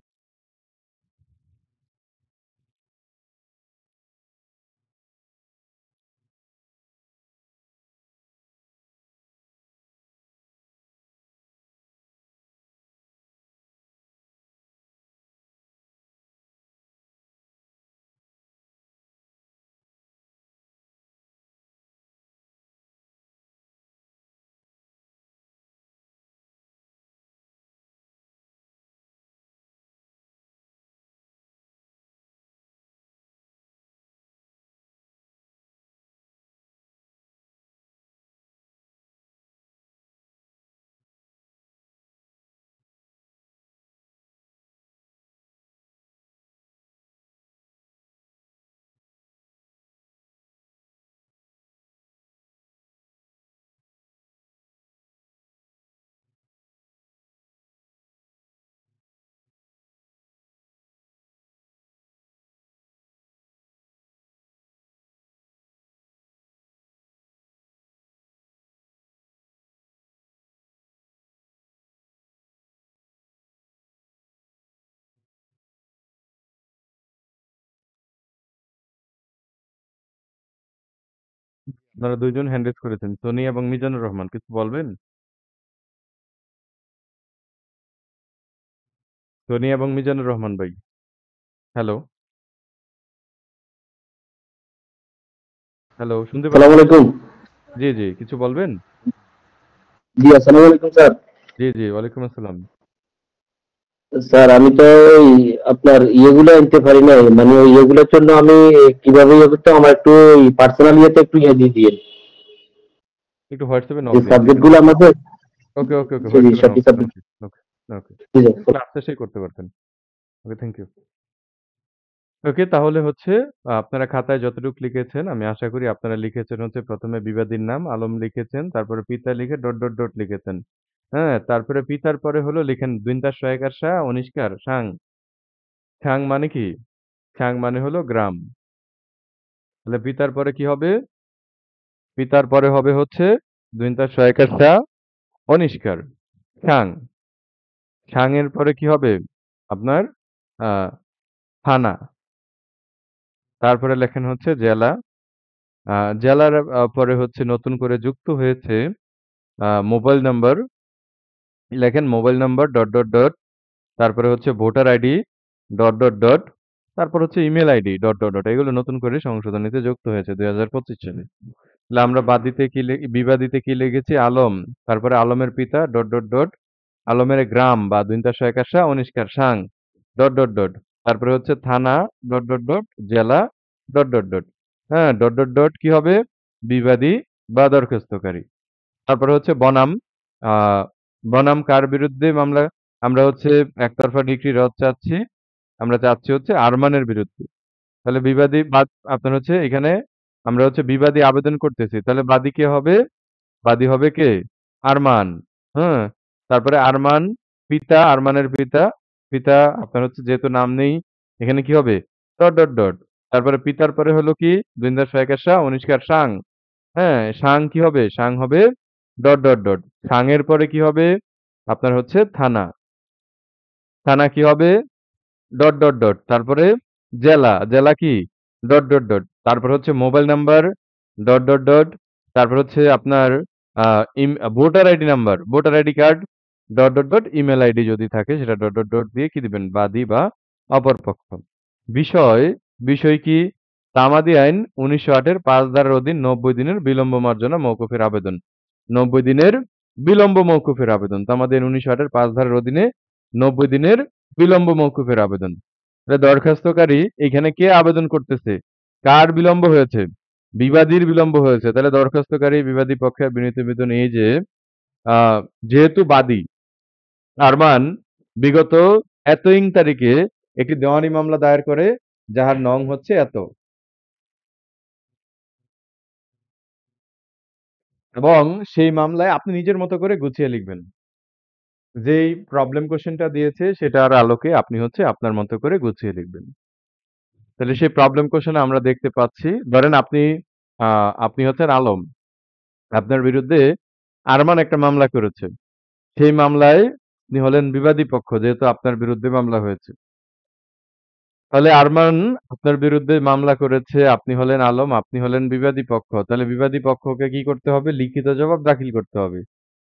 আপনারা ২ জন হ্যান্ড রেইজ করেছেন। সনি এবং মিজানুর রহমান কিছু বলবেন? সনি এবং মিজানুর রহমান ভাই। হ্যালো, হ্যালো শুনতে সালাম পাচ্ছেন? আলাইকুম। জি, জি। কিছু বলবেন? জি, আসসালামু আলাইকুম স্যার। জি, জি। ওয়ালাইকুম আসসালাম। স্যার আমি তো ওই আপনার ইয়েগুলো আনতে পারি নাই, মানে ওই ইয়েগুলোর জন্য আমি কিভাবে ইয়ে করতে আমার একটু পার্সোনাল ইয়েতে একটু ইয়ে দিয়ে দিন, একটু হোয়াটসঅ্যাপে নক যে দিন সাবজেক্ট প্লিজ। গুলো আমাদের। ওকে, ওকে, ওকে। জি জি, হোয়াটসঅ্যাপে সবটি নক দিন। সাবজেক্ট। ওকে, ওকে, ওকে। জি জি ক্লাস শেষেই করতে পারতেন। ওকে, থ্যাংক ইউ। ওকে, তাহলে হচ্ছে আপনারা খাতায় যতটুকু লিখেছেন আমি আশা করি আপনারা লিখেছেন হচ্ছে ১ম এ বিবাদীর নাম আলম লিখেছেন, তারপরে পিতা লিখে ডট, ডট, ডট লিখেছেন। হ্যাঁ? তারপরে পিতার পরে হলো লিখেন ২ টা সহায়িকার সা, অনিষ্কার সাং। সাং মানে কি? সাং মানে হলো গ্রাম। তাহলে পিতার পরে কি হবে? পিতার পরে হবে হচ্ছে ২ টা সহায়িকার সা, অনিষ্কার। সাং। সাং এর পরে কি হবে? আপনার আ থানা। তারপরে লেখেন হচ্ছে জেলা। আ জেলার পরে হচ্ছে নতুন করে যুক্ত হয়েছে মোবাইল নাম্বার। লেখেন mobile number dot, dot, dot. তারপরে হচ্ছে voter ID dot, dot, dot. তারপর হচ্ছে email ID dot, dot, dot. এগুলো নতুন করে সংশোধনীতে যুক্ত হয়েছে ২০২৫ সালে। তাহলে আমরা বাদীতে কি বিবাদীতে কি লিখেছি? আলম। তারপরে আলমের পিতা ডট, ডট, ডট। আলমের গ্রাম বা ২ টা সহায়িকার সা, অনিষ্কার সাং ডট, ডট, ডট। তারপরে হচ্ছে থানা ডট, ডট, ডট। জেলা ডট, ডট, ডট। হ্যাঁ? ডট, ডট, ডট কি হবে? বিবাদী বা দরখাস্তকারী। তারপরে হচ্ছে বনাম। আ বনাম কার বিরুদ্ধে মামলা? আমরা হচ্ছে একতরফা ডিক্রি রদ চাচ্ছি। আমরা চাচ্ছি হচ্ছে আরমানের বিরুদ্ধে। তাহলে বিবাদী আপনার হচ্ছে এখানে আমরা হচ্ছে বিবাদী আবেদন করতেছি। তাহলে বাদী কে হবে? বাদী হবে কে? আরমান। হ্যাঁ? তারপরে আরমান, পিতা, আরমানের পিতা, পিতা আপনার হচ্ছে যেহেতু নাম নেই এখানে কি হবে? Dot, dot, dot. তারপরে পিতার পরে হলো কি? ২ * ১ * ১৯ সাং। হ্যাঁ? সাং কি হবে? সাং হবে ডট, ডট, ডট। সাংয়ের পরে কি হবে? আপনার হচ্ছে থানা। থানা কি হবে? Dot, dot, dot. তারপরে জেলা, জেলা কি? Dot, dot, dot. তারপর হচ্ছে mobile number dot, dot, dot. তারপর হচ্ছে আপনার আ voter ID number, voter ID card dot, dot, dot. Email ID যদি থাকে সেটা ডট, ডট, ডট দিয়ে কি দিবেন? বাদী বা অপরপক্ষ। বিষয়, বিষয় কি? তামাদি আইন ১৯০৮ এর ৫ ধারার অধীন ৯০ দিনের বিলম্ব মার্জনা মওকুফের আবেদন। ৯০ দিনের বিলম্ব মওকুফের আবেদন। তামাদি আইন ১৯০৮ এর ৫ ধারার অধীনে ৯০ দিনের বিলম্ব মওকুফের আবেদন। তাহলে দরখাস্তকারী এখানে কে আবেদন করতেছে? কার বিলম্ব হয়েছে? বিবাদীর বিলম্ব হয়েছে। তাহলে দরখাস্তকারী বিবাদী পক্ষের বিনীত আবেদন এই যে আ যেহেতু বাদী আরমান বিগত এতইং তারিখে একটি দেওয়ানি মামলা দায়ের করে যাহার নং হচ্ছে এত এবং সেই মামলায় আপনি নিজের মতো করে গুছিয়ে লিখবেন। যেই প্রবলেম কোয়েশ্চেনটা দিয়েছে সেটার আলোকে আপনি হচ্ছে আপনার মতো করে গুছিয়ে লিখবেন। তাহলে সেই প্রবলেম কোয়েশ্চেনে আমরা দেখতে পাচ্ছি ধরেন আপনি হচ্ছেন আলম। আপনার বিরুদ্ধে আরমান একটা মামলা করেছে। সেই মামলায় আপনি হলেন বিবাদী পক্ষ যেহেতু আপনার বিরুদ্ধে মামলা হয়েছে। তাহলে আরমান আপনার বিরুদ্ধে মামলা করেছে, আপনি হলেন আলম, আপনি হলেন বিবাদী পক্ষ। তাহলে বিবাদী পক্ষকে কি করতে হবে? লিখিত জবাব দাখিল করতে হবে।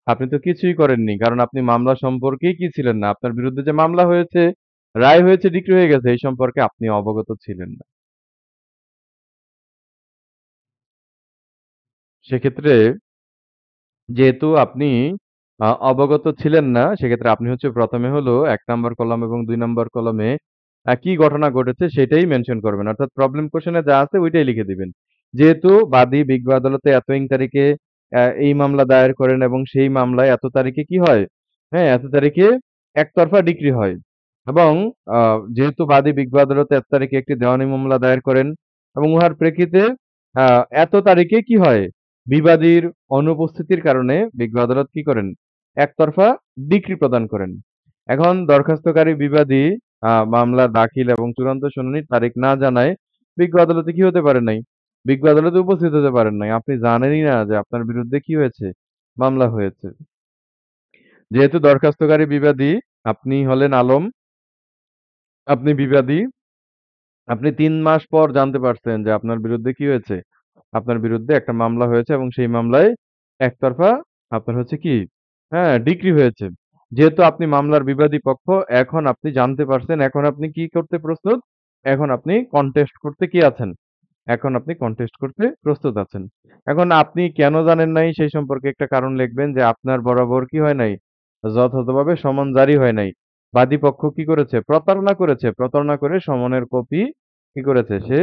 আপনি তো কিছুই করেননি। কারণ আপনি মামলা সম্পর্কেই কি ছিলেন না। আপনার বিরুদ্ধে যে মামলা হয়েছে, রায় হয়েছে, ডিক্রি হয়ে গেছে এই সম্পর্কে আপনি অবগত ছিলেন না। সেক্ষেত্রে যেহেতু আপনি অবগত ছিলেন না, সেক্ষেত্রে আপনি হচ্ছে ১ম এ হলো ১ নাম্বার কলাম এবং ২ নাম্বার কলামে কি ঘটনা ঘটেছে সেটাই মেনশন করবেন। অর্থাৎ প্রবলেম কোয়েশ্চেন এ যা আছে ওইটাই লিখে দিবেন। যেহেতু বাদী বিজ্ঞ আদালতে এতইং তারিখে এই মামলা দায়ের করেন এবং সেই মামলায় এত তারিখে কি হয়? হ্যাঁ, এত তারিখে একতরফা ডিক্রি হয় এবং আ যেহেতু বাদী বিজ্ঞ আদালতে এত তারিখে একটি দেওয়ানি মামলা দায়ের করেন এবং উহার প্রেক্ষিতে আ এত তারিখে কি হয়? বিবাদীর অনুপস্থিতির কারণে বিজ্ঞ আদালত কি করেন? একতরফা ডিক্রি প্রদান করেন। এখন দরখাস্তকারী বিবাদী মামলা দাখিল এবং চূড়ান্ত শুনানির তারিখ না জানায় বিজ্ঞ আদালতে কি হতে পারেন নাই? বিজ্ঞ আদালতে উপস্থিত হতে পারেন নাই। আপনি জানেনই না যে আপনার বিরুদ্ধে কি হয়েছে? মামলা হয়েছে। যেহেতু দরখাস্তকারী বিবাদী, আপনি হলেন আলম, আপনি বিবাদী, আপনি ৩ মাস পর জানতে পারছেন যে আপনার বিরুদ্ধে কি হয়েছে? আপনার বিরুদ্ধে একটা মামলা হয়েছে এবং সেই মামলায় একতরফা আপনার হচ্ছে কি? হ্যাঁ, ডিক্রি হয়েছে। যেহেতু আপনি মামলার বিবাদী পক্ষ, এখন আপনি জানতে পারছেন, এখন আপনি কি করতে প্রস্তুত? এখন আপনি কনটেস্ট করতে কি আছেন? এখন আপনি কনটেস্ট করতে প্রস্তুত আছেন। এখন আপনি কেন জানেন নাই সেই সম্পর্কে একটা কারণ লিখবেন যে আপনার বরাবর কি হয় নাই? যথাযথভাবে সমন জারি হয় নাই। বাদী পক্ষ কি করেছে? প্রতারণা করেছে। প্রতারণা করে সমনের কপি কি করেছে? সে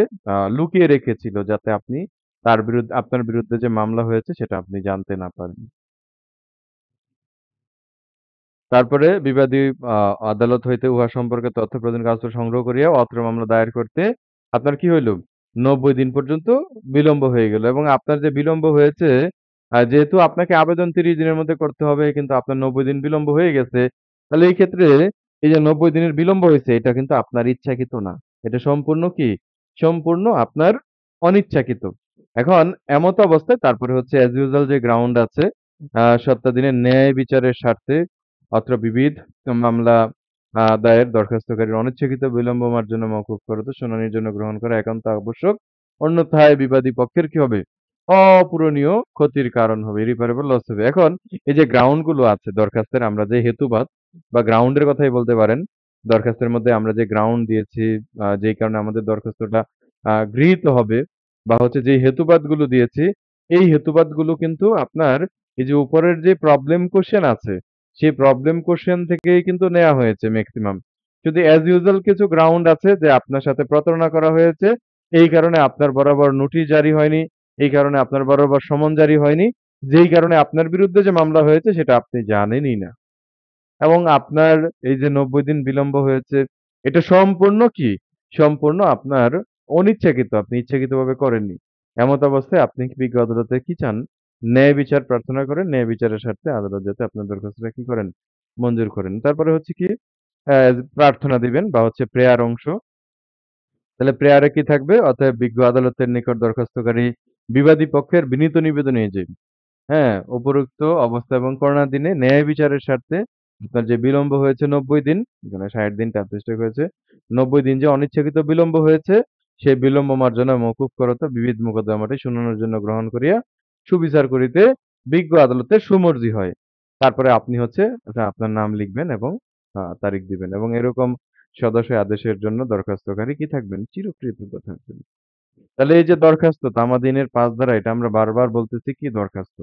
লুকিয়ে রেখেছিল যাতে আপনি আপনার বিরুদ্ধে যে মামলা হয়েছে সেটা আপনি জানতে না পারেন। তারপরে বিবাদী আ আদালত হইতে উহা সম্পর্কে তথ্য প্রয়োজনীয় কাগজপত্র সংগ্রহ করিয়া অত্র মামলা দায়ের করতে আপনার কি হইল? ৯০ দিন পর্যন্ত বিলম্ব হয়ে গেল এবং আপনার যে বিলম্ব হয়েছে যেহেতু আপনাকে আবেদন ৩০ দিনের মধ্যে করতে হবে কিন্তু আপনার ৯০ দিন বিলম্ব হয়ে গেছে। তাহলে এই ক্ষেত্রে এই যে ৯০ দিনের বিলম্ব হইছে এটা কিন্তু আপনার ইচ্ছাকৃত না। এটা সম্পূর্ণ কি? সম্পূর্ণ আপনার অনিচ্ছাকৃত। এখন এমত অবস্থায় তারপরে হচ্ছে as usual যে গ্রাউন্ড আছে ৭০ দিনের ন্যায় বিচারের স্বার্থে অত্র বিবিধ মামলা দায়ের দরখাস্তকারীর অনিচ্ছাকৃত বিলম্ব মার্জনা মওকুফ করতে শুনানির জন্য গ্রহণ করা একান্ত আবশ্যক। অন্যথায় বিবাদী পক্ষের কি হবে? অপূরণীয় ক্ষতির কারণ হবে। irreparable লস হবে। এখন এই যে গ্রাউন্ড গুলো আছে দরখাস্তের আমরা যে হেতুবাদ বা গ্রাউন্ডের কথাই বলতে পারেন। দরখাস্তের মধ্যে আমরা যে গ্রাউন্ড দিয়েছি যেই কারণে আমাদের দরখাস্তটা গৃহীত হবে বা হচ্ছে যেই হেতুবাদগুলো দিয়েছি, এই হেতুবাদগুলো কিন্তু আপনার এই যে উপরের যে প্রবলেম কোয়েশ্চেন আছে সেই প্রবলেম কোশ্চেন থেকেই কিন্তু নেয়া হয়েছে মেক্সিমাম। শুধু অ্যাজ ইউজুয়াল কিছু গ্রাউন্ড আছে যে আপনার সাথে প্রতারণা করা হয়েছে। এই কারণে আপনার বরাবর নোটিশ জারি হয়নি। এই কারণে আপনার বরাবর সমন জারি হয়নি। যেই কারণে আপনার বিরুদ্ধে যে মামলা হয়েছে সেটা আপনি জানেনই না। এবং আপনার এই যে ৯০ দিন বিলম্ব হয়েছে এটা সম্পূর্ণ কি? সম্পূর্ণ আপনার অনিচ্ছাকৃত। আপনি ইচ্ছাকৃতভাবে করেননি। এমত অবস্থায় আপনি কি বিজ্ঞ আদালতে কি চান? ন্যায় বিচার প্রার্থনা করেন। ন্যায় বিচারের স্বার্থে আদালত যাতে আপনার দরখাস্তটা কি করেন? মঞ্জুর করেন। তারপরে হচ্ছে কি অ্যা প্রার্থনা দিবেন বা হচ্ছে প্রেয়ার অংশ। তাহলে প্রেয়ারে কি থাকবে? অতএব বিজ্ঞ আদালতের নিকট দরখাস্তকারী বিবাদী পক্ষের বিনীত নিবেদন এই যে, হ্যাঁ, উপরোক্ত অবস্থা এবং করোনার দিনে ন্যায় বিচারের স্বার্থে আপনার যে বিলম্ব হয়েছে ৯০ দিন, এখানে ৬০ দিন টাইপ মিস্টেক হয়েছে। ৯০ দিন যে অনিচ্ছাকৃত বিলম্ব হয়েছে, সেই বিলম্ব মার্জনা মওকুফ করত বিবিধ মোকদ্দমাটি শুনানোর জন্য গ্রহণ করিয়া সুবিচার করিতে বিজ্ঞ আদালতের সুমর্জি হয়। তারপরে আপনি হচ্ছে আপনার নাম লিখবেন এবং তারিখ দিবেন এবং এরকম সদস্য আদেশের জন্য দরখাস্তকারী কি থাকবেন? চিরকৃতজ্ঞ থাকবেন। তাহলে এই যে দরখাস্ত তামাদিনের ৫ ধারা এটা আমরা বারবার বলতেছি কি দরখাস্ত।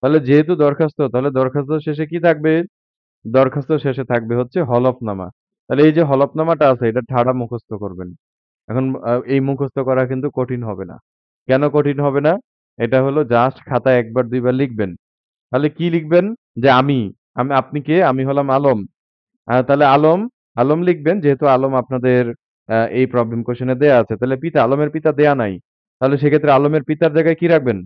তাহলে যেহেতু দরখাস্ত তাহলে দরখাস্ত শেষে কি থাকবে? দরখাস্ত শেষে থাকবে হচ্ছে হলফনামা। তাহলে এই যে হলফনামাটা আছে এটা ঠাড়া মুখস্থ করবেন। এখন এই মুখস্থ করা কিন্তু কঠিন হবে না। কেন কঠিন হবে না? এটা হলো জাস্ট খাতায় ১ বার ২ বার লিখবেন। তাহলে কি লিখবেন? যে আপনি কে? আমি হলাম আলম। তাহলে আলম লিখবেন যেহেতু আলম আপনাদের এই প্রবলেম কোয়েশনে দেয়া আছে। তাহলে আলমের পিতা দেয়া নাই। তাহলে সেক্ষেত্রে আলমের পিতার জায়গায় কি রাখবেন?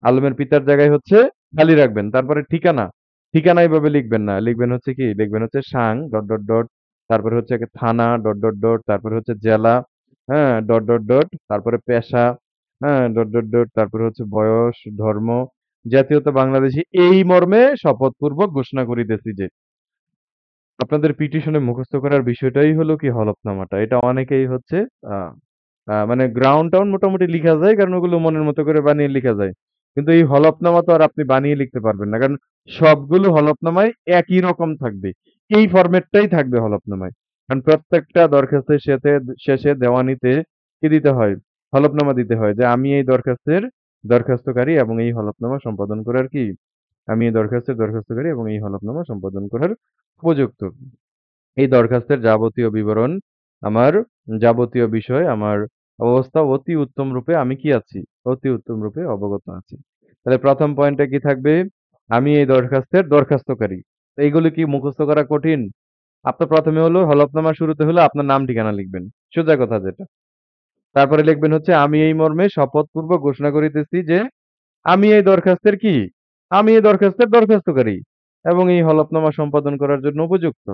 আলমের পিতার জায়গায় হচ্ছে খালি রাখবেন। তারপরে ঠিকানা। ঠিকানা এভাবে লিখবেন না। লিখবেন হচ্ছে কি? লিখবেন হচ্ছে সাং ডট, ডট, ডট তারপরে হচ্ছে থানা ডট, ডট, ডট তারপরে হচ্ছে জেলা, হ্যাঁ? ডট, ডট, ডট তারপরে পেশা, হ্যাঁ? ডট, ডট, ডট তারপরে হচ্ছে বয়স, ধর্ম, জাতীয়তা বাংলাদেশী এই মর্মে শপথপূর্বক ঘোষণা করিতেছি যে আপনাদের পিটিশনে মুখস্থ করার বিষয়টাই হলো কি হলফনামাটা। এটা অনেকেই হচ্ছে আ আ মানে গ্রাউন্ড-টাউন মোটামুটি লিখা যায় কারণ ওগুলো মনের মতো করে বানিয়ে লিখা যায়। কিন্তু এই হলফনামা তো আর আপনি বানিয়ে লিখতে পারবেন না। কারণ সবগুলো হলফনামায় একই রকম থাকবে। এই ফরমেটটাই থাকবে হলফনামায়। কারণ প্রত্যেকটা দরখাস্তের শেষে দেওয়ানিতে কি দিতে হয়? হলফনামা দিতে হয় যে আমি এই দরখাস্তকারী এবং এই হলফনামা সম্পাদন করার কি? আমি এই দরখাস্তকারী এবং এই হলফনামা সম্পাদন করার উপযুক্ত। এই দরখাস্তের যাবতীয় বিবরণ, আমার যাবতীয় বিষয়, আমার অবস্থা অতি উত্তম রূপে আমি কি আছি? অতি উত্তম রূপে অবগত আছি। তাহলে ১ম পয়েন্টে কি থাকবে? আমি এই দরখাস্তের দরখাস্তকারী। তো এইগুলো কি মুখস্থ করা কঠিন? আপনার ১ম এ হলো হলফনামার শুরুতে হলো আপনার নাম ঠিকানা লিখবেন। সোজা কথা যেটা। তারপরে লিখবেন হচ্ছে আমি এই মর্মে শপথপূর্বক ঘোষণা করিতেছি যে আমি এই দরখাস্তের কি? আমি এই দরখাস্তের দরখাস্তকারী এবং এই হলফনামা সম্পাদন করার জন্য উপযুক্ত।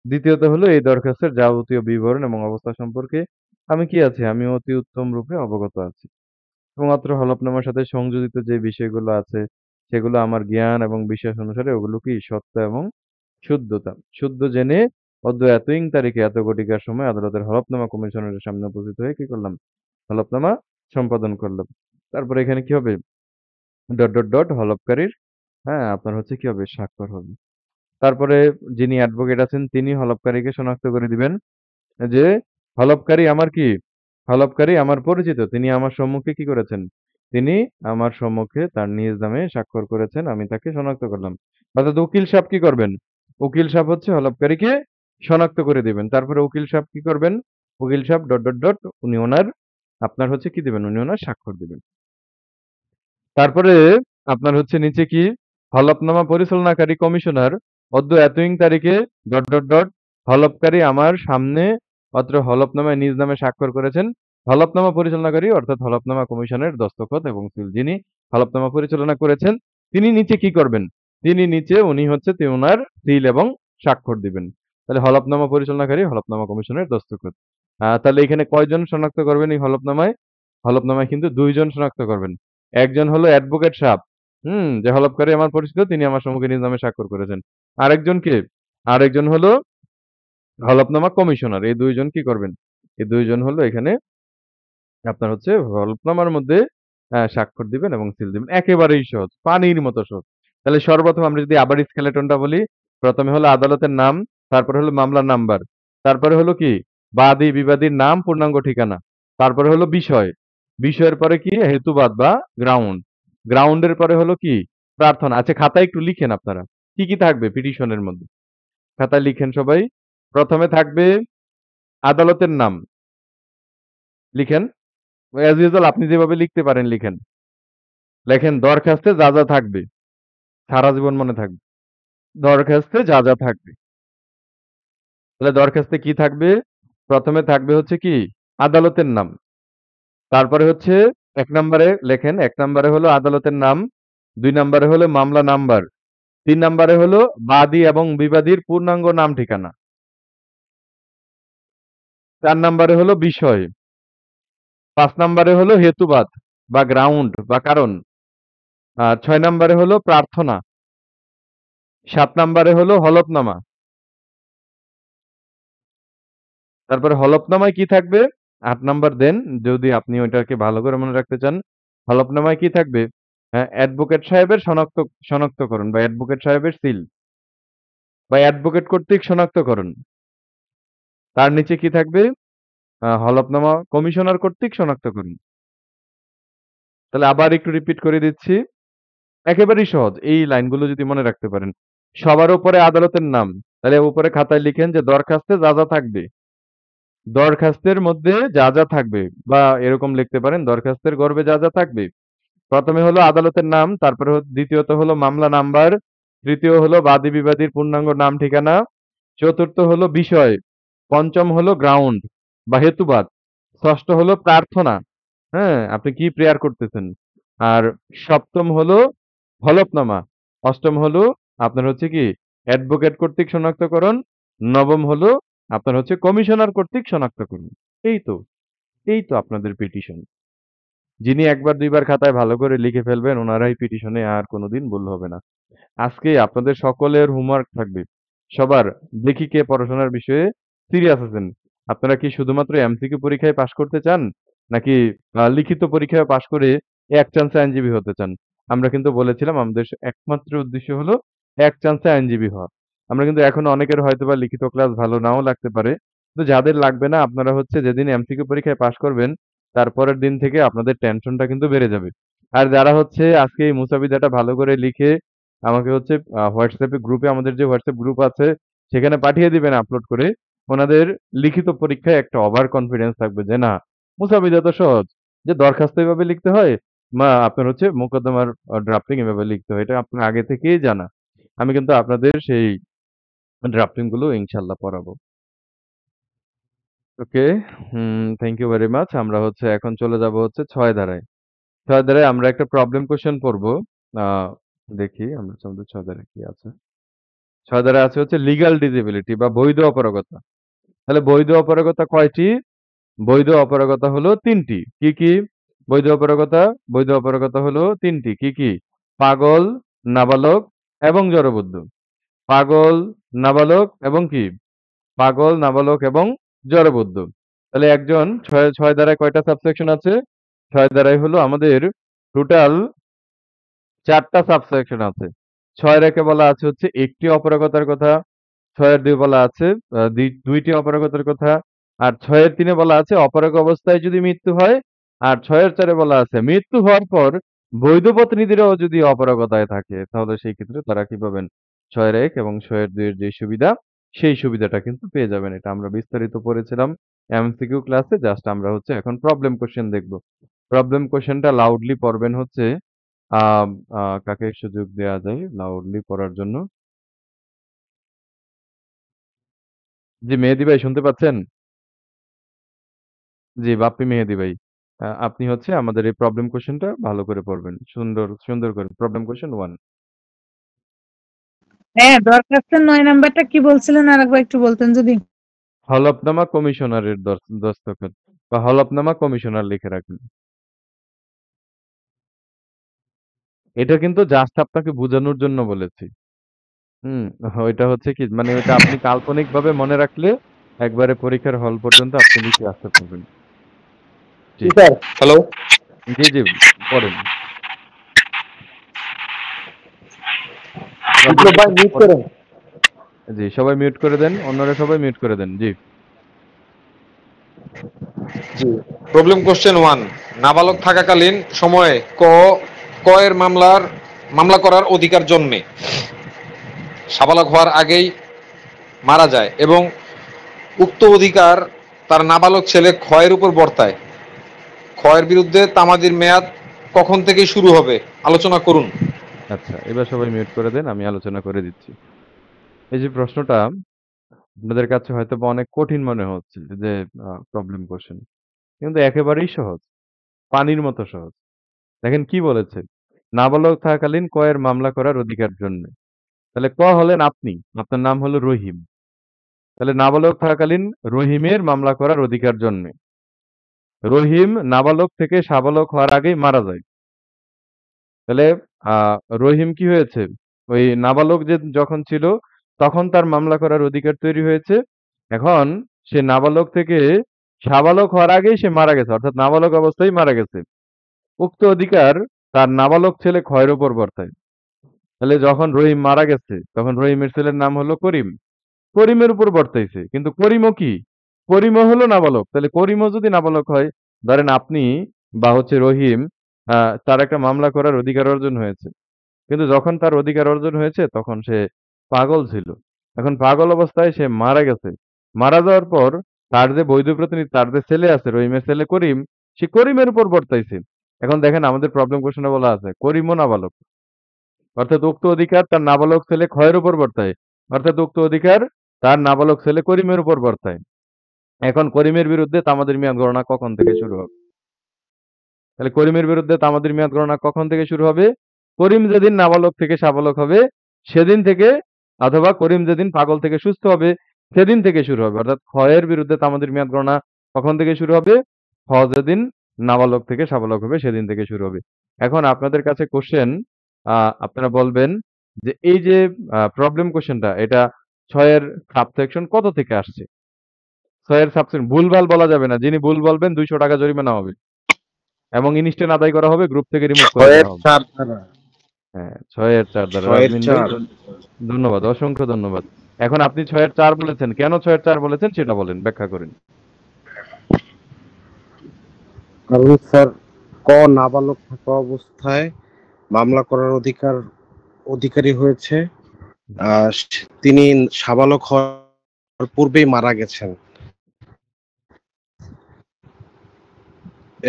দ্বিতীয়ত হলো এই দরখাস্তের যাবতীয় বিবরণ এবং অবস্থা সম্পর্কে আমি কি আছি? আমি অতি উত্তম রূপে অবগত আছি। এবং অত্র হলফনামার সাথে সংযোজিত যে বিষয়গুলো আছে, সেগুলো আমার জ্ঞান এবং বিশ্বাস অনুসারে ওগুলো কি সত্য এবং শুদ্ধতা। শুদ্ধ জেনে অদ্য এতইং তারিখে এত ঘটিকার সময় আদালতের হলফনামা কমিশনারের সামনে উপস্থিত হয়ে কি করলাম? হলফনামা সম্পাদন করলাম। তারপরে এখানে কি হবে? ডট, ডট, ডট হলফকারীর আপনার হচ্ছে কি হবে? স্বাক্ষর হবে। তারপরে যিনি অ্যাডভোকেট আছেন তিনি হলফকারীকে শনাক্ত করে দিবেন যে হলফকারী আমার কি? হলফকারী আমার পরিচিত। তিনি আমার সম্মুখে কি করেছেন? তিনি আমার সম্মুখে তার নিজ নামে স্বাক্ষর করেছেন। আমি তাকে শনাক্ত করলাম। অর্থাৎ উকিল সাহেব কি করবেন? উকিল সাহেব হচ্ছে হলফকারীকে শনাক্ত করে দিবেন। তারপরে উকিল সাহেব কি করবেন? উকিল সাহেব ডট, ডট, ডট উনি ওনার আপনার হচ্ছে কি দিবেন? উনি ওনার স্বাক্ষর দিবেন। তারপরে আপনার হচ্ছে নিচে কি? হলফনামা পরিচালনাকারী কমিশনার অদ্য এতইং তারিখে ডট, ডট, ডট হলফকারী আমার সামনে অত্র হলফনামায় নিজ নামে স্বাক্ষর করেছেন। হলফনামা পরিচালনাকারী অর্থাৎ হলফনামা কমিশনের দস্তখত এবং সিল যিনি হলফনামা পরিচালনা করেছেন, তিনি নিচে কি করবেন? তিনি নিচে তিনি উনার সিল এবং স্বাক্ষর দিবেন। তাহলে হলফনামা পরিচালনাকারী, হলফনামা কমিশনের দস্তখত। তাহলে এখানে কয়জন শনাক্ত করবেন এই হলফনামায়? হলফনামায় কিন্তু ২ জন শনাক্ত করবেন। একজন হলো অ্যাডভোকেট সাহেব, যে হলফকারী আমার পরিচিত তিনি আমার সম্মুখে নিজ নামে স্বাক্ষর করেছেন। আরেকজন কে? আরেকজন হলো হলফনামা কমিশনার। এই ২ জন কি করবেন? এই ২ জন হলো এখানে আপনার হচ্ছে হলফনামার মধ্যে স্বাক্ষর দিবেন এবং সিল দিবেন। একেবারেই সহজ, পানির মতো সহজ। তাহলে সর্বপ্রথম আমরা যদি আবার স্কেলেটনটা বলি, ১ম এ হলো আদালতের নাম, তারপরে হলো মামলার নাম্বার, তারপরে হলো কি? বাদী বিবাদীর নাম, পূর্ণাঙ্গ ঠিকানা, তারপরে হলো বিষয়, বিষয়ের পরে কি? হেতুবাদ বা গ্রাউন্ড, গ্রাউন্ডের পরে হলো কি? প্রার্থনা। আচ্ছা খাতায় একটু লিখেন আপনারা। কি, কি থাকবে পিটিশনের মধ্যে? খাতায় লিখেন সবাই। ১ম এ থাকবে আদালতের নাম। লিখেন। অ্যাজ ইউজুয়াল আপনি যেভাবে লিখতে পারেন লিখেন। লেখেন দরখাস্তে যা, যা থাকবে। সারা জীবন মনে থাকবে। দরখাস্তে যা, যা থাকবে। তাহলে দরখাস্তে কি থাকবে? ১ম এ থাকবে হচ্ছে কি? আদালতের নাম। তারপরে হচ্ছে ১ নম্বরে লেখেন, ১ নম্বরে হলো আদালতের নাম, 2 নম্বরে হলো মামলা নাম্বার, 3 নম্বরে হলো বাদী এবং বিবাদীর পূর্ণাঙ্গ নাম ঠিকানা, 4 নম্বরে হলো বিষয়, 5 নম্বরে হলো হেতুবাদ বা গ্রাউন্ড বা কারণ, 6 নম্বরে হলো প্রার্থনা, 7 নম্বরে হলো হলফনামা। তারপরে হলফনামায় কি থাকবে? 8 নাম্বার দেন, যদি আপনি ওইটাকে ভালো করে মনে রাখতে চান। হলফনামায় কি থাকবে? অ্যাডভোকেট সাহেবের শনাক্তকরণ বা অ্যাডভোকেট সাহেবের সিল বা অ্যাডভোকেট কর্তৃক শনাক্তকরণ। তার নিচে কি থাকবে? হলফনামা কমিশনার কর্তৃক শনাক্তকরণ। তাহলে আবার একটু রিপিট করে দিচ্ছি। একেবারেই সহজ। এই লাইনগুলো যদি মনে রাখতে পারেন। সবার উপরে আদালতের নাম। তাহলে উপরে খাতায় লিখেন যে দরখাস্তে যা, যা থাকবে। দরখাস্তের মধ্যে যা, যা থাকবে বা এরকম লিখতে পারেন দরখাস্তের গর্ভে যা, যা থাকবে। প্রথমে হলো আদালতের নাম, তারপরে দ্বিতীয়ত হলো মামলা নাম্বার, তৃতীয় হলো বাদী বিবাদীর পূর্ণাঙ্গ নাম ঠিকানা, চতুর্থ হলো বিষয়, পঞ্চম হলো গ্রাউন্ড বা হেতুবাদ, ষষ্ঠ হলো প্রার্থনা, হ্যাঁ? আপনি কি প্রেয়ার করতেছেন? আর সপ্তম হলো হলফনামা, অষ্টম হলো আপনার হচ্ছে কি অ্যাডভোকেট কর্তৃক শনাক্তকরণ, নবম হলো আপনার হচ্ছে কমিশনার কর্তৃক শনাক্তকরণ। এই তো, এই তো আপনাদের পিটিশন। যিনি ১ বার ২ বার খাতায় ভালো করে লিখে ফেলবেন ওনারাই পিটিশনে আর কোনোদিন ভুল হবে না। আজকে আপনাদের সকলের হোমওয়ার্ক থাকবে। সবার দেখি কে পড়াশোনার বিষয়ে সিরিয়াস আছেন। আপনারা কি শুধুমাত্র এমসিকিউ পরীক্ষায় পাস করতে চান? নাকি লিখিত পরীক্ষায় পাস করে এক চান্সে আইনজীবী হতে চান? আমরা কিন্তু বলেছিলাম আমাদের একমাত্র উদ্দেশ্য হলো এক চান্সে আইনজীবী হওয়া। আমরা কিন্তু এখনো অনেকের হয়তোবা লিখিত ক্লাস ভালো নাও লাগতে পারে। কিন্তু যাদের লাগবে না আপনারা হচ্ছে যেদিন এমসিকিউ পরীক্ষায় পাস করবেন তারপরের দিন থেকে আপনাদের টেনশনটা কিন্তু বেড়ে যাবে। আর যারা হচ্ছে আজকে এই মুসাবিদাটা ভালো করে লিখে আমাকে হচ্ছে হোয়াটসঅ্যাপে গ্রুপে আমাদের যে হোয়াটসঅ্যাপ গ্রুপ আছে সেখানে পাঠিয়ে দিবেন আপলোড করে। ওনাদের লিখিত পরীক্ষায় একটা ওভার কনফিডেন্স থাকবে যে না মুসাবিদা তো সহজ। যে দরখাস্ত এভাবে লিখতে হয়, আপনার হচ্ছে মোকদ্দমার ড্রাফটিং এভাবে লিখতে হয়। এটা আপনার আগে থেকেই জানা। আমি কিন্তু আপনাদের সেই ড্রাফটিং গুলো ইনশাআল্লাহ পড়াবো। ওকে, থ্যাংক ইউ ভেরি মাচ। আমরা হচ্ছে এখন চলে যাব হচ্ছে ৬ ধারায়। ৬ ধারায় আমরা একটা প্রবলেম কোয়েশ্চেন পড়বো। আ দেখি আমরা আমাদের ৬ ধারায় কি আছে। ৬ ধারায় আছে হচ্ছে লিগ্যাল ডিসেবিলিটি বা বৈধ অপারগতা। তাহলে বৈধ অপারগতা কয়টি? বৈধ অপারগতা হলো ৩ টি। কি, কি? বৈধ অপারগতা? বৈধ অপারগতা হলো ৩ টি। কি, কি? পাগল, নাবালক এবং জড়বুদ্ধ। পাগল, নাবালক এবং কি? পাগল, নাবালক এবং জড়বুদ্ধ। তাহলে একজন ৬ ধারায় কয়টা সাবসেকশন আছে? ৬ ধারায় হলো আমাদের টোটাল ৪ টা সাবসেকশন আছে। ৬ এর ১ এ বলা আছে হচ্ছে একটি অপারগতার কথা, ৬ এর ২ বলা আছে ২টি অপারগতার কথা, আর ৬ এর ৩ এ বলা আছে অপারগ অবস্থায় যদি মৃত্যু হয়, আর ৬ এর ৪ এ বলা আছে মৃত্যু হওয়ার পর বৈধ প্রতিনিধিরাও যদি অপারগতায় থাকে তাহলে সেই ক্ষেত্রে তারা কি পাবেন? ৬ এর ১ এবং ৬ এর ২ এর যে সুবিধা, সেই সুবিধাটা কিন্তু পেয়ে যাবেন। এটা আমরা বিস্তারিত পড়েছিলাম এমসিকিউ ক্লাসে। জাস্ট আমরা হচ্ছে এখন প্রবলেম কোয়েশ্চেন দেখব। প্রবলেম কোয়েশ্চেনটা লাউডলি পড়বেন হচ্ছে আম কাকে সুযোগ দেয়া যায় লাউডলি পড়ার জন্য? জি, মেহেদী ভাই শুনতে পাচ্ছেন? জি, বাপ্পি মেহেদী ভাই। আপনি হচ্ছে আমাদের এই প্রবলেম কোয়েশ্চেনটা ভালো করে পড়বেন। সুন্দর, সুন্দর করে। প্রবলেম কোয়েশ্চেন 1 হ্যাঁ, দরখাস্তের ৯ নাম্বারটা কি বলছিলেন আরেকবার একটু বলতেন যদি? হলফনামা কমিশনারের দস্তখত বা হলফনামা কমিশনার লিখে রাখবেন। এটা কিন্তু জাস্ট আপনাকে বুঝানোর জন্য বলেছি। হুম? ওইটা হচ্ছে কি মানে ওইটা আপনি কাল্পনিকভাবে মনে রাখলে একবারে পরীক্ষার হল পর্যন্ত আপনি লিখে আসতে পারবেন। জি। স্যার হ্যালো জি, জি, পড়েন। বিপ্লব ভাই মিউট করেন। জি, সবাই মিউট করে দেন। অন্যরা সবাই মিউট করে দেন। জি। জি প্রবলেম কোশ্চেন 1 নাবালক থাকাকালীন সময়ে ক এর মামলা করার অধিকার জন্মে সাবালক হওয়ার আগেই মারা যায় এবং উক্ত অধিকার তার নাবালক ছেলে ক্ষয়ের উপর বর্তায়। ক্ষয়ের বিরুদ্ধে তামাদির মেয়াদ কখন থেকে শুরু হবে আলোচনা করুন। আচ্ছা, এবার সবাই মিউট করে দেন। আমি আলোচনা করে দিচ্ছি। এই যে প্রশ্নটা আপনাদের কাছে হয়তোবা অনেক কঠিন মনে হচ্ছে যে প্রবলেম কোয়েশ্চেন। কিন্তু একেবারেই সহজ। পানির মতো সহজ। দেখেন কি বলেছে? নাবালক থাকাকালীন ক এর মামলা করার অধিকার জন্য। তাহলে ক হলেন আপনি, আপনার নাম হলো রহিম। তাহলে নাবালক থাকাকালীন রহিমের মামলা করার অধিকার জন্মে। রহিম নাবালক থেকে সাবালক হওয়ার আগেই মারা যায়। তাহলে রহিম কি হয়েছে? ওই নাবালক যে যখন ছিল তখন তার মামলা করার অধিকার তৈরি হয়েছে। এখন সে নাবালক থেকে সাবালক হওয়ার আগেই সে মারা গেছে, অর্থাৎ নাবালক অবস্থায় মারা গেছে। উক্ত অধিকার তার নাবালক ছেলে ক্ষয়ের উপর বর্তায়। তাহলে যখন রহিম মারা গেছে তখন রহিমের ছেলের নাম হলো করিম। করিমের উপর বর্তাইছে, কিন্তু করিমও কি? করিমও হলো নাবালক। তাহলে করিমও যদি নাবালক হয়, ধরেন আপনি বা হচ্ছে রহিম, তার একটা মামলা করার অধিকার অর্জন হয়েছে। কিন্তু যখন তার অধিকার অর্জন হয়েছে তখন সে পাগল ছিল। এখন পাগল অবস্থায় সে মারা গেছে। মারা যাওয়ার পর তার যে বৈধ প্রতিনিধি, তার যে ছেলে আছে, রহিমের ছেলে করিম, সে করিমের উপর বর্তাইছে। এখন দেখেন আমাদের প্রবলেম কোশ্চেনে বলা আছে করিমও নাবালক, অর্থাৎ উক্ত অধিকার তার নাবালক ছেলে ক্ষয়ের উপর বর্তায়, অর্থাৎ উক্ত অধিকার তার নাবালক ছেলে করিমের উপর বর্তায়। এখন করিমের বিরুদ্ধে তামাদির মেয়াদ গণনা কখন থেকে শুরু হবে? তাহলে করিমের বিরুদ্ধে তামাদির মেয়াদ গণনা কখন থেকে শুরু হবে? করিম যেদিন নাবালক থেকে সাবালক হবে সেদিন থেকে, অথবা করিম যেদিন পাগল থেকে সুস্থ হবে সেদিন থেকে শুরু হবে। অর্থাৎ ক্ষয়ের বিরুদ্ধে তামাদির মেয়াদ গণনা কখন থেকে শুরু হবে? খ যেদিন নাবালক থেকে সাবালক হবে সেদিন থেকে শুরু হবে। এখন আপনাদের কাছে কোশ্চেন, আপনারা বলবেন যে এই যে প্রবলেম কোশ্চেনটা, এটা ৬ এর সাবসেকশন কত থেকে আসছে? ৬ এর সাবসেকশন ভুলভাল বলা যাবে না। যিনি ভুল বলবেন ২০০ টাকা জরিমানা হবে এবং ইনস্ট্যান্ট আদায় করা হবে, গ্রুপ থেকে রিমুভ করে ছয়ের দেওয়া হবে। চার ধারা হ্যাঁ, ৬ এর ৪ দ্বারা। ছয়ের রাজমিন ভাই চার ধন্যবাদ, অসংখ্য ধন্যবাদ। এখন আপনি ৬ এর ৪ বলেছেন। কেন ৬ এর ৪ বলেছেন সেটা বলেন, ব্যাখ্যা করেন। কারণ স্যার ক নাবালক থাকা অবস্থায় মামলা করার অধিকারী হয়েছে। তিনি সাবালক হওয়ার পূর্বেই মারা গেছেন।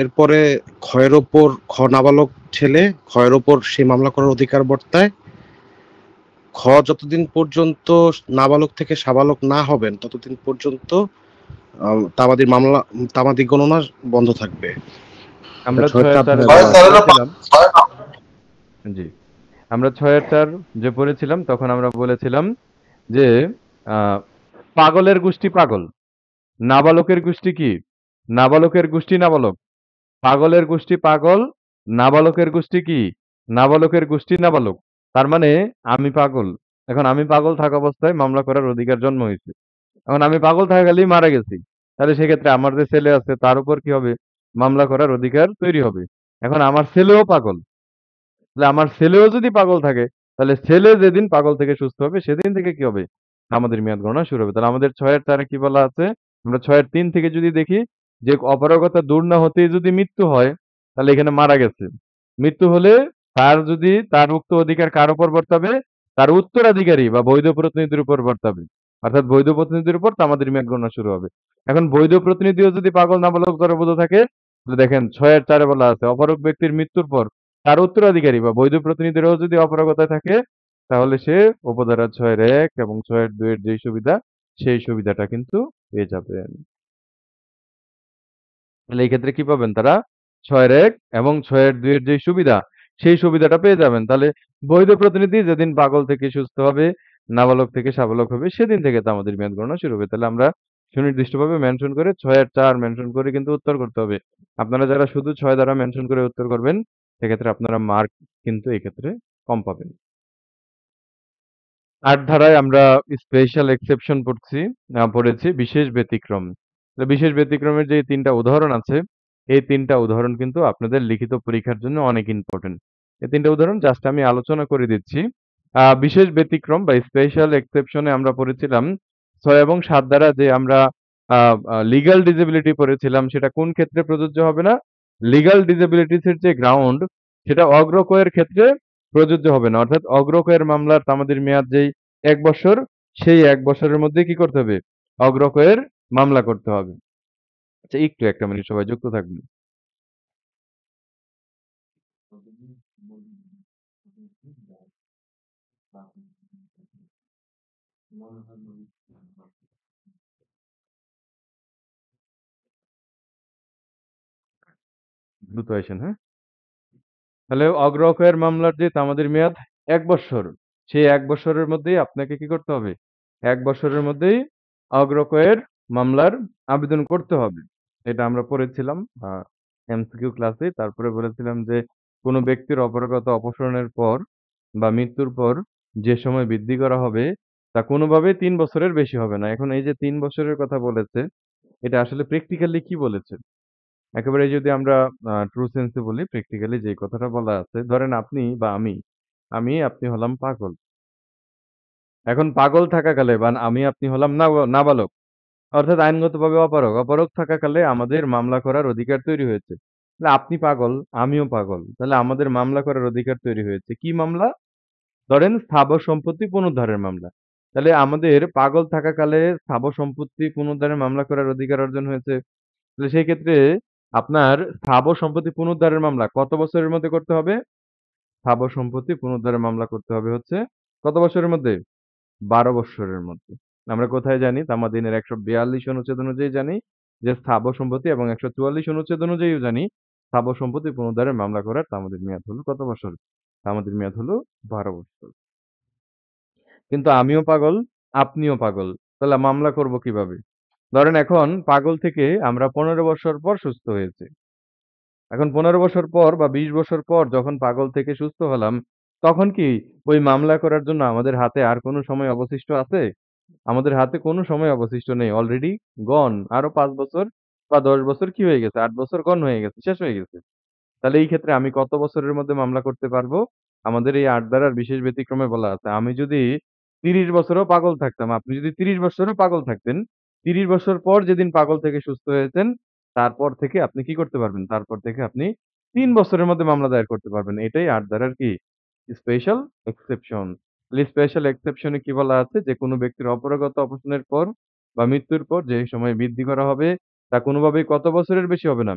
এরপরে ক্ষয়ের ওপর নাবালক ছেলে ক্ষয়ের ওপর সেই মামলা করার অধিকার বর্তায়। যতদিন পর্যন্ত নাবালক থেকে সাবালক না হবেন ততদিন পর্যন্ত তামাদি গণনা বন্ধ থাকবে। আমরা ৬ ছয়ের এর চার ৪ এ ধারায় যখন বলা আছে। পড়েছিলাম, জি, আমরা ৬ এর ৪ যে পড়েছিলাম তখন আমরা বলেছিলাম যে আ পাগলের গোষ্ঠী পাগল, নাবালকের গোষ্ঠী কি? নাবালকের গোষ্ঠী নাবালক। পাগলের গোষ্ঠী পাগল, নাবালকের গোষ্ঠী কি? নাবালকের গোষ্ঠী নাবালক। তার মানে আমি পাগল। এখন আমি পাগল থাকা অবস্থায় মামলা করার অধিকার জন্ম হয়েছে। এখন আমি পাগল থাকাকালীন মারা গেছি। তাহলে সেক্ষেত্রে আমার যে ছেলে আছে তার উপর কি হবে? মামলা করার অধিকার তৈরি হবে। এখন আমার ছেলেও পাগল। তাহলে আমার ছেলেও যদি পাগল থাকে, তাহলে ছেলে যেদিন পাগল থেকে সুস্থ হবে সেদিন থেকে কি হবে? আমাদের মেয়াদ গণনা শুরু হবে। তাহলে আমাদের ৬ এর ৪ এ কি বলা আছে? আমরা ৬ এর ৩ থেকে যদি দেখি যে অপারগতা দূর না হতেই যদি মৃত্যু হয়, তাহলে এখানে মারা গেছে। মৃত্যু হলে তার যদি তার উক্ত অধিকার কার উপর বর্তাবে? তার উত্তরাধিকারী বা বৈধ প্রতিনিধির উপর বর্তাবে। অর্থাৎ বৈধ প্রতিনিধির উপর তামাদির মেয়াদ গণনা শুরু হবে। এখন বৈধ প্রতিনিধিও যদি পাগল নাবালক গর্ভবধ থাকে, তাহলে দেখেন ৬ এর ৪ এ বলা আছে অপরক ব্যক্তির মৃত্যুর পর তার উত্তরাধিকারী বা বৈধ প্রতিনিধিরাও যদি অপারগতায় থাকে, তাহলে সে উপধারা ৬ এর ১ এবং ৬ এর ২ এর যেই সুবিধা, সেই সুবিধাটা কিন্তু পেয়ে যাবেন। তাহলে এই ক্ষেত্রে কি পাবেন তারা? ৬ এর ১ এবং ৬ এর ২ এর যেই সুবিধা, সেই সুবিধাটা পেয়ে যাবেন। তাহলে বৈধ প্রতিনিধি যেদিন পাগল থেকে সুস্থ হবে, নাবালক থেকে সাবালক হবে, সেদিন থেকে তামাদির মেয়াদ গণনা শুরু হবে। তাহলে আমরা সুনির্দিষ্টভাবে মেনশন করে ৬ এর ৪ মেনশন করে কিন্তু উত্তর করতে হবে। আপনারা যারা শুধু ৬ দ্বারা মেনশন করে উত্তর করবেন, সেক্ষেত্রে আপনারা মার্ক কিন্তু এক্ষেত্রে কম পাবেন। ৮ ধারায় আমরা স্পেশাল এক্সেপশন পড়েছি বিশেষ ব্যতিক্রম। তো বিশেষ ব্যতিক্রমের যে ৩ টা উদাহরণ আছে, এই ৩ টা উদাহরণ কিন্তু আপনাদের লিখিত পরীক্ষার জন্য অনেক ইম্পোর্টেন্ট। এই ৩ টা উদাহরণ জাস্ট আমি আলোচনা করে দিচ্ছি। বিশেষ ব্যতিক্রম বা স্পেশাল এক্সেপশন এ আমরা পড়েছিলাম ৬ এবং ৭ দ্বারা যে আমরা আ আ লিগ্যাল ডিসেবিলিটি পড়েছিলাম, সেটা কোন ক্ষেত্রে প্রযোজ্য হবে না? লিগ্যাল ডিসেবিলিটিস এর যে গ্রাউন্ড, সেটা অগ্রকয়ের ক্ষেত্রে প্রযোজ্য হবে না। অর্থাৎ অগ্রকয়ের মামলার তামাদির মেয়াদ যেই ১ বৎসর, সেই ১ বৎসরের মধ্যে কি করতে হবে? অগ্রকয়ের মামলা করতে হবে। আচ্ছা, একটু ১ টা মিনিট সবাই যুক্ত থাকবেন। দ্রুত আসেন, হ্যাঁ? তাহলে অগ্রকয়ের মামলার যে তামাদির মেয়াদ ১ বৎসর। সেই ১ বৎসরের মধ্যেই আপনাকে কি করতে হবে? ১ বৎসরের মধ্যেই অগ্রকয়ের মামলার আবেদন করতে হবে। এটা আমরা পড়েছিলাম এমসিকিউ ক্লাসে। তারপরে বলেছিলাম যে কোনো ব্যক্তির অপরাগত অপসারণের পর বা মৃত্যুর পর যে সময় বৃদ্ধি করা হবে তা কোনোভাবেই ৩ বছরের বেশি হবে না। এখন এই যে ৩ বছরের কথা বলেছে, এটা আসলে প্র্যাকটিক্যালি কি বলেছে? একেবারে যদি আমরা ট্রু সেন্স এ বলি প্র্যাকটিক্যালি যে কথাটা বলা আছে, ধরেন আপনি বা আপনি হলাম পাগল। এখন পাগল থাকাকালে বা আপনি হলাম নাবালক। অর্থাৎ আইনগতভাবে অপারগ। অপারগ থাকাকালে আমাদের মামলা করার অধিকার তৈরি হয়েছে। তাহলে আপনি পাগল, আমিও পাগল। তাহলে আমাদের মামলা করার অধিকার তৈরি হয়েছে। কি মামলা? ধরেন স্থাবর সম্পত্তি পুনরুদ্ধারের মামলা। তাহলে আমাদের পাগল থাকাকালে স্থাবর সম্পত্তি পুনরুদ্ধারের মামলা করার অধিকার অর্জন হয়েছে। তাহলে সেই ক্ষেত্রে আপনার স্থাবর সম্পত্তি পুনরুদ্ধারের মামলা কত বছরের মধ্যে করতে হবে? স্থাবর সম্পত্তি পুনরুদ্ধারের মামলা করতে হবে হচ্ছে কত বছরের মধ্যে? ১২ বৎসরের মধ্যে। আমরা কোথায় জানি? তামাদিনের ১৪২ অনুচ্ছেদ অনুযায়ী জানি যে স্থাবর সম্পত্তি এবং ১৪৪ অনুচ্ছেদ অনুযায়ীও জানি স্থাবর সম্পত্তি পুনরুদ্ধারের মামলা করার তামাদির মেয়াদ হলো কত বছর? তামাদির মেয়াদ হলো ১২ বৎসর। কিন্তু আমিও পাগল, আপনিও পাগল। তাহলে মামলা করব কিভাবে? ধরেন এখন পাগল থেকে আমরা ১৫ বৎসর পর সুস্থ হয়েছি। এখন ১৫ বছর পর বা ২০ বছর পর যখন পাগল থেকে সুস্থ হলাম, তখন কি ওই মামলা করার জন্য আমাদের হাতে আর কোনো সময় অবশিষ্ট আছে? আমাদের হাতে কোনো সময় অবশিষ্ট নেই। অলরেডি গন। আরো ৫ বছর বা ১০ বছর কি হয়ে গেছে? ৮ বছর গন হয়ে গেছে, শেষ হয়ে গেছে। তাহলে এই ক্ষেত্রে আমি কত বছরের মধ্যে মামলা করতে পারবো? আমাদের এই ৮ ধারার বিশেষ ব্যতিক্রমে বলা আছে। আমি যদি ৩০ বছরও পাগল থাকতাম, আপনি যদি ৩০ বছরও পাগল থাকতেন, ৩০ বছর পর যেদিন পাগল থেকে সুস্থ হয়েছেন, তারপর থেকে আপনি কি করতে পারবেন? তারপর থেকে আপনি ৩ বছরের মধ্যে মামলা দায়ের করতে পারবেন। এটাই ৮ ধারার কি? Special exception. স্পেশাল এক্সেপশন এ কি বলা আছে? যে কোনো ব্যক্তির অপরাগত অপসারণের পর বা মৃত্যুর পর যে সময় বৃদ্ধি করা হবে, তা কোনোভাবেই কত বছরের বেশি হবে না?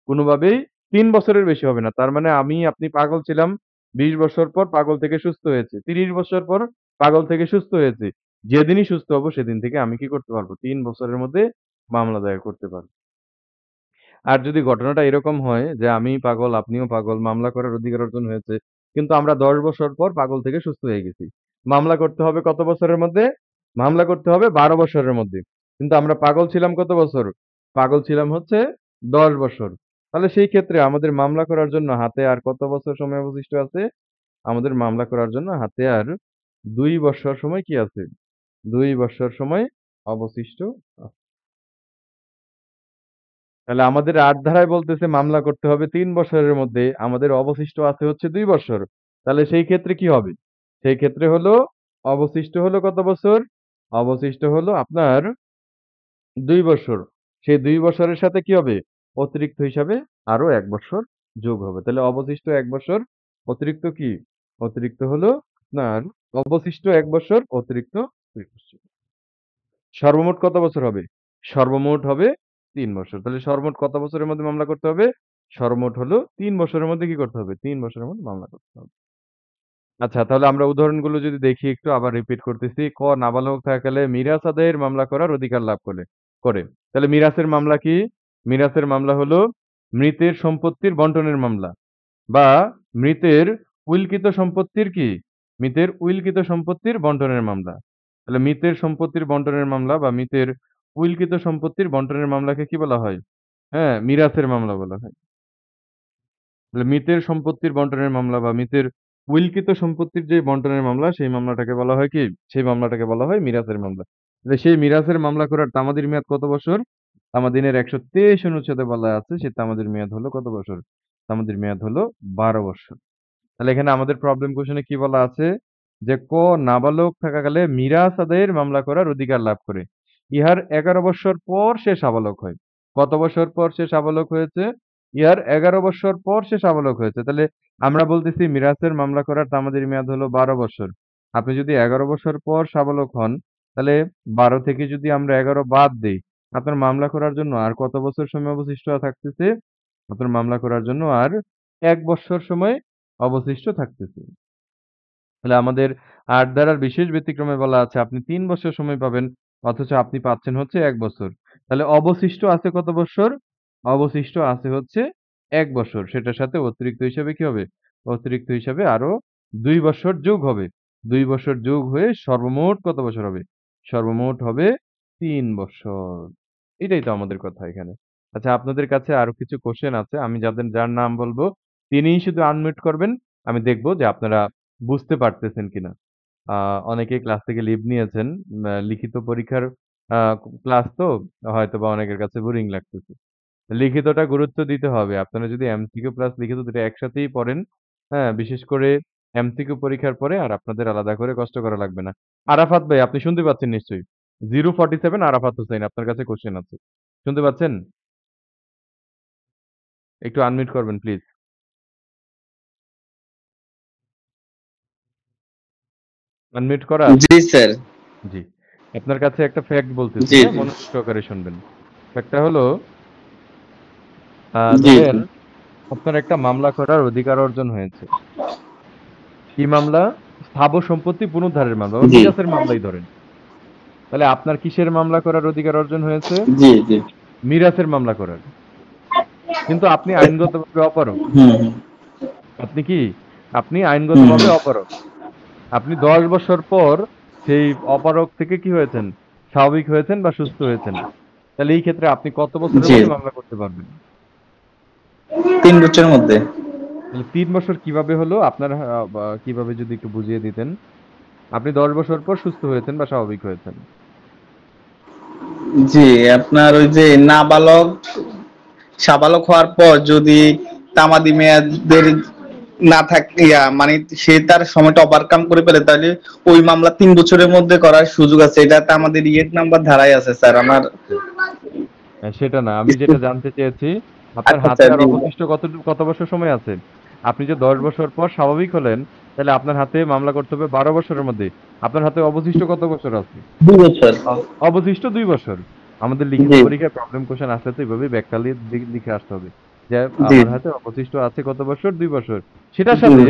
কোনোভাবেই ৩ বছরের বেশি হবে না। তার মানে আপনি পাগল ছিলাম, ২০ বছর পর পাগল থেকে সুস্থ হয়েছি। ৩০ বছর পর পাগল থেকে সুস্থ হয়েছি। যেদিনই সুস্থ হব সেদিন থেকে আমি কি করতে পারবো? ৩ বছরের মধ্যে মামলা দায়ের করতে পারবো। আর যদি ঘটনাটা এরকম হয় যে আমি পাগল, আপনিও পাগল, মামলা করার অধিকার অর্জন হয়েছে। কিন্তু আমরা ১০ বছর পর পাগল থেকে সুস্থ হয়ে গেছি। মামলা করতে হবে কত বছরের মধ্যে? মামলা করতে হবে ১২ বছরের মধ্যে। কিন্তু আমরা পাগল ছিলাম কত বছর? পাগল ছিলাম হচ্ছে ১০ বছর। তাহলে সেই ক্ষেত্রে আমাদের মামলা করার জন্য হাতে আর কত বছর সময় অবশিষ্ট আছে? আমাদের মামলা করার জন্য হাতে আর ২ বৎসর সময় কি আছে? ২ বৎসর সময় অবশিষ্ট আছে। তাহলে আমাদের ৮ ধারায় বলতেছে মামলা করতে হবে ৩ বছরের মধ্যে। আমাদের অবশিষ্ট আছে হচ্ছে ২ বৎসর। তাহলে সেই ক্ষেত্রে কি হবে? সেই ক্ষেত্রে হলো অবশিষ্ট হলো কত বছর? অবশিষ্ট হলো আপনার ২ বৎসর। সেই ২ বছরের সাথে কি হবে? অতিরিক্ত হিসাবে আরো ১ বৎসর যোগ হবে। তাহলে অবশিষ্ট ১ বৎসর অতিরিক্ত কি? অতিরিক্ত হলো আপনার অবশিষ্ট ১ বৎসর অতিরিক্ত ২ বৎসর। সর্বমোট কত বছর হবে? সর্বমোট হবে ৩ বছর। তাহলে সর্বমোট কত বছরের মধ্যে মামলা করতে হবে? সর্বমোট হলো ৩ বছরের মধ্যে কি করতে হবে? ৩ বছরের মধ্যে মামলা করতে হবে। আচ্ছা, তাহলে আমরা উদাহরণগুলো যদি দেখি একটু আবার রিপিট করতেছি। ক নাবালক থাকাকালে মিরাস আদায়ের মামলা করার অধিকার লাভ করে। তাহলে মিরাসের মামলা কি? মিরাসের মামলা হলো মৃতের সম্পত্তির বন্টনের মামলা বা মৃতের উইলকৃত সম্পত্তির কি? মৃতের উইলকৃত সম্পত্তির বন্টনের মামলা। তাহলে মৃতের সম্পত্তির বন্টনের মামলা বা মৃতের উইলকৃত সম্পত্তির বন্টনের মামলাকে কি বলা হয়? হ্যাঁ, মিরাসের মামলা বলা হয়। তাহলে মৃতের সম্পত্তির বন্টনের মামলা বা মৃতের উইলকৃত সম্পত্তির যে বন্টনের মামলা সেই মামলাটাকে বলা হয় কি? সেই মামলাটাকে বলা হয় মিরাসের মামলা। তাহলে সেই মিরাসের মামলা করার তামাদির মেয়াদ কত বছর? তামাদিনের ১২৩ অনুচ্ছেদে বলা আছে সেই তামাদির মেয়াদ হলো কত বছর? তামাদির মেয়াদ হলো ১২ বছর। তাহলে এখানে আমাদের প্রবলেম কোশ্চেনে কি বলা আছে? যে ক নাবালক থাকাকালে মিরাস আদায়ের মামলা করার অধিকার লাভ করে। ইহার ১১ বৎসর পর সে সাবালক হয়। কত বছর পর সে সাবালক হয়েছে? ইহার ১১ বৎসর পর সে সাবালক হয়েছে। তাহলে আমরা বলতেছি মিরাসের মামলা করার তামাদির মেয়াদ হলো ১২ বছর। আপনি যদি ১১ বছর পর সাবালক হন, তাহলে ১২ থেকে যদি আমরা ১১ বাদ দেই, আপনার মামলা করার জন্য আর কত বছর সময় অবশিষ্ট থাকতেছে? আপনার মামলা করার জন্য আর ১ বৎসর সময় অবশিষ্ট থাকতেছে। তাহলে আমাদের ৮ ধারার বিশেষ ব্যতিক্রমে বলা আছে আপনি ৩ বছর সময় পাবেন, অথচ আপনি পাচ্ছেন হচ্ছে ১ বছর। তাহলে অবশিষ্ট আছে কত বৎসর? অবশিষ্ট আছে হচ্ছে ১ বছর। সেটার সাথে অতিরিক্ত হিসেবে কি হবে? অতিরিক্ত হিসাবে আরো ২ বছর যোগ হবে। ২ বছর যোগ হয়ে সর্বমোট কত বছর হবে? সর্বমোট হবে ৩ বছর। এটাই তো আমাদের কথা এখানে। আচ্ছা আপনাদের কাছে আরো কিছু কোয়েশ্চেন আছে। আমি যার নাম বলবো তিনিই শুধু আনমিউট করবেন। আমি দেখব যে আপনারা বুঝতে পারতেছেন কিনা। আ অনেকেই ক্লাস থেকে লিভ নিয়েছেন। লিখিত পরীক্ষার আ ক্লাস তো হয়তোবা অনেকের কাছে বোরিং লাগতেছে। লিখিতটা গুরুত্ব দিতে হবে। আপনারা যদি এমসিকিউ প্লাস লিখিত ২ টা একসাথেই পড়েন, হ্যাঁ? বিশেষ করে এমসিকিউ পরীক্ষার পরে আর আপনাদের আলাদা করে কষ্ট করা লাগবে না। আরাফাত ভাই আপনি শুনতে পাচ্ছেন নিশ্চয়ই? 047 আরাফাত হোসাইন আপনার কাছে কোয়েশ্চেন আছে। শুনতে পাচ্ছেন? একটু আনমিউট করবেন প্লিজ। আনমিউট করা আছে? জি স্যার। জি। আপনার কাছে একটা ফ্যাক্ট বলতেছি, জি হ্যাঁ? জি মনোযোগ সহকারে শুনবেন। ফ্যাক্টটা হলো জি ধরেন জি আপনার একটা মামলা করার অধিকার অর্জন হয়েছে। কি মামলা? স্থাবর সম্পত্তি পুনরুদ্ধারের মামলা বা জি মিরাসের মামলাই ধরেন। তাহলে আপনার কিসের মামলা করার অধিকার অর্জন হয়েছে? জি জি মিরাসের মামলা করার। কিন্তু আপনি আইনগতভাবে অপারগ। হুম হুম আপনি কি? আপনি হুম আইনগতভাবে অপারগ। আপনি ১০ বছর পর সেই অপারগ থেকে কি হয়েছেন? স্বাভাবিক হয়েছেন বা সুস্থ হয়েছেন। তাহলে এই ক্ষেত্রে আপনি কত বছরের জি মধ্যে মামলা করতে পারবেন? 3 বছরের মধ্যে। তাহলে ৩ বছর কিভাবে হলো? আপনার বা কিভাবে যদি একটু বুঝিয়ে দিতেন? আপনি ১০ বছর পর সুস্থ হয়েছেন বা স্বাভাবিক হয়েছেন। জি, আপনার ওই যে নাবালক সাবালক হওয়ার পর যদি তামাদি মেয়াদের না থাকে মানে সে তার সময়টা ওভারকাম করে ফেলে তাহলে ওই মামলা 3 বছরের মধ্যে করার সুযোগ আছে। এটা আমাদের ইয়ের নাম্বার ধারায় আছে স্যার আমার। সেটা না। আমি যেটা জানতে চেয়েছি, আপনার আচ্ছা হাতে স্যার আর জি অবশিষ্ট কত বছর সময় আছে? আপনি যে ১০ বছর পর স্বাভাবিক হলেন, তাহলে আপনার হাতে মামলা করতে হবে ১২ বছরের মধ্যে। আপনার হাতে অবশিষ্ট কত বছর আছে? 2 বছর। অবশিষ্ট ২ বছর। আমাদের লিখিত জি পরীক্ষায় প্রবলেম কোয়েশ্চেন আসলে তো এভাবেই ব্যাখ্যা লিখে আসতে হবে। যে জি আমার হাতে অবশিষ্ট আছে কত বছর? ২ বছর। সেটার জি সাথে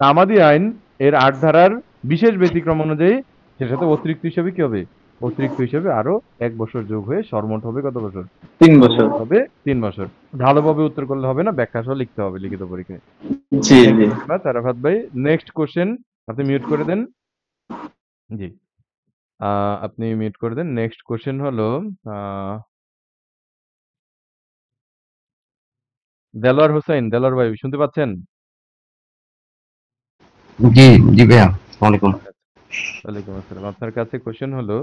তামাদি আইন এর ৮ ধারার বিশেষ ব্যতিক্রম অনুযায়ী সেটার সাথে অতিরিক্ত হিসাবে কি হবে? অতিরিক্ত হিসাবে আরো ১ বছর যোগ হয়ে সর্বমোট হবে কত বছর? 3 বছর। সর্বমোট হবে ৩ বছর। ভালোভাবে উত্তর করলে হবে না, ব্যাখ্যা সহ লিখতে হবে লিখিত পরীক্ষায়। জি থ্যাংক জি ইউ ভেরি মাচ আরাফাত ভাই। নেক্সট কোয়েশ্চেন আপনি মিউট করে দেন। জি। আ আপনি মিউট করে দেন। নেক্সট কোয়েশ্চেন হলো আ দেলোয়ার হোসাইন, দেলোয়ার ভাই শুনতে পাচ্ছেন? জি জি ভাইয়া, আসসালামু আলাইকুম। ওয়ালাইকুম আসসালাম। আপনার কাছে কোয়েশ্চেন হলো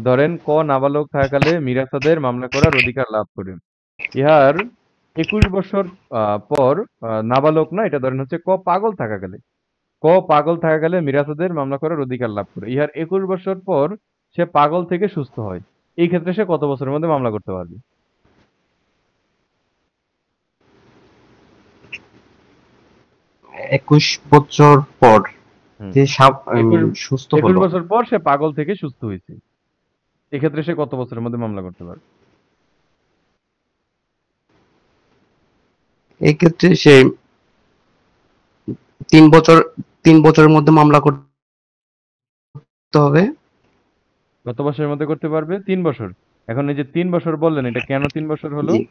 ধরেন নাবালক থাকাকালে মিরাসাদের মামলা করার অধিকার লাভ করেন। ইহার ২১ বছর পর নাবালক না এটা ধরেন হচ্ছে পাগল থাকাকালে। পাগল থাকাকালে মিরাসাদের মামলা করার অধিকার লাভ করে। ইহার ২১ বছর পর সে পাগল থেকে সুস্থ হয়। এই ক্ষেত্রে সে কত বছরের মধ্যে মামলা করতে পারবে? ২১ বছর পর হুম। যে ২১ সুস্থ ২১ হলো, বছর পর সে পাগল থেকে সুস্থ হইছে। এক্ষেত্রে সে কত বছরের মধ্যে মামলা করতে পারবে? এই ক্ষেত্রে সে ৩ বছর ৩ বছরের মধ্যে মামলা করতে হবে। কত বছরের মধ্যে করতে পারবে? ৩ বছর। এখন এই যে ৩ বছর বললেন এটা কেন ৩ বছর হলো? জি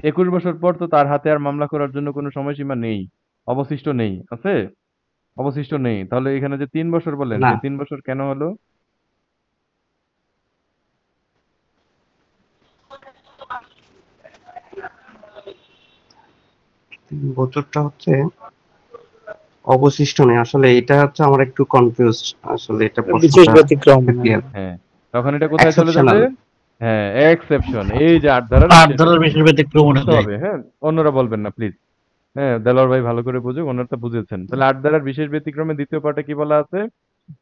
২১ বছর পর তো তার হাতে আর মামলা করার জন্য কোনো সময়সীমা নেই। অবশিষ্ট নেই। আছে? অবশিষ্ট নেই। তাহলে এখানে যে ৩ বছর বললেন, না, সেই ৩ বছর কেন হলো? ৩ বছরটা হচ্ছে অবশিষ্ট নেই। আসলে এটা হচ্ছে আমার একটু কনফিউজড। আসলে এটা বিশেষ প্রশ্নটা ব্যতিক্রম। ক্লিয়ার। হ্যাঁ। তখন এটা কোথায় চলে যাবে? এক্সেপশনাল। হ্যাঁ, এক্সেপশন। এই যে ৮ ধারার আট বিশেষ ধারার ব্যতিক্রম। বিশেষ ব্যতিক্রম বুঝতে অনুযায়ী। হবে, হ্যাঁ? অন্যরা বলবেন না প্লিজ। হ্যাঁ, দেলোয়ার ভাই ভালো করে বুঝুক, অন্যরা বুঝেছেন। তাহলে ৮ ধারার বিশেষ ব্যতিক্রমে ২য় পার্টে কি বলা আছে?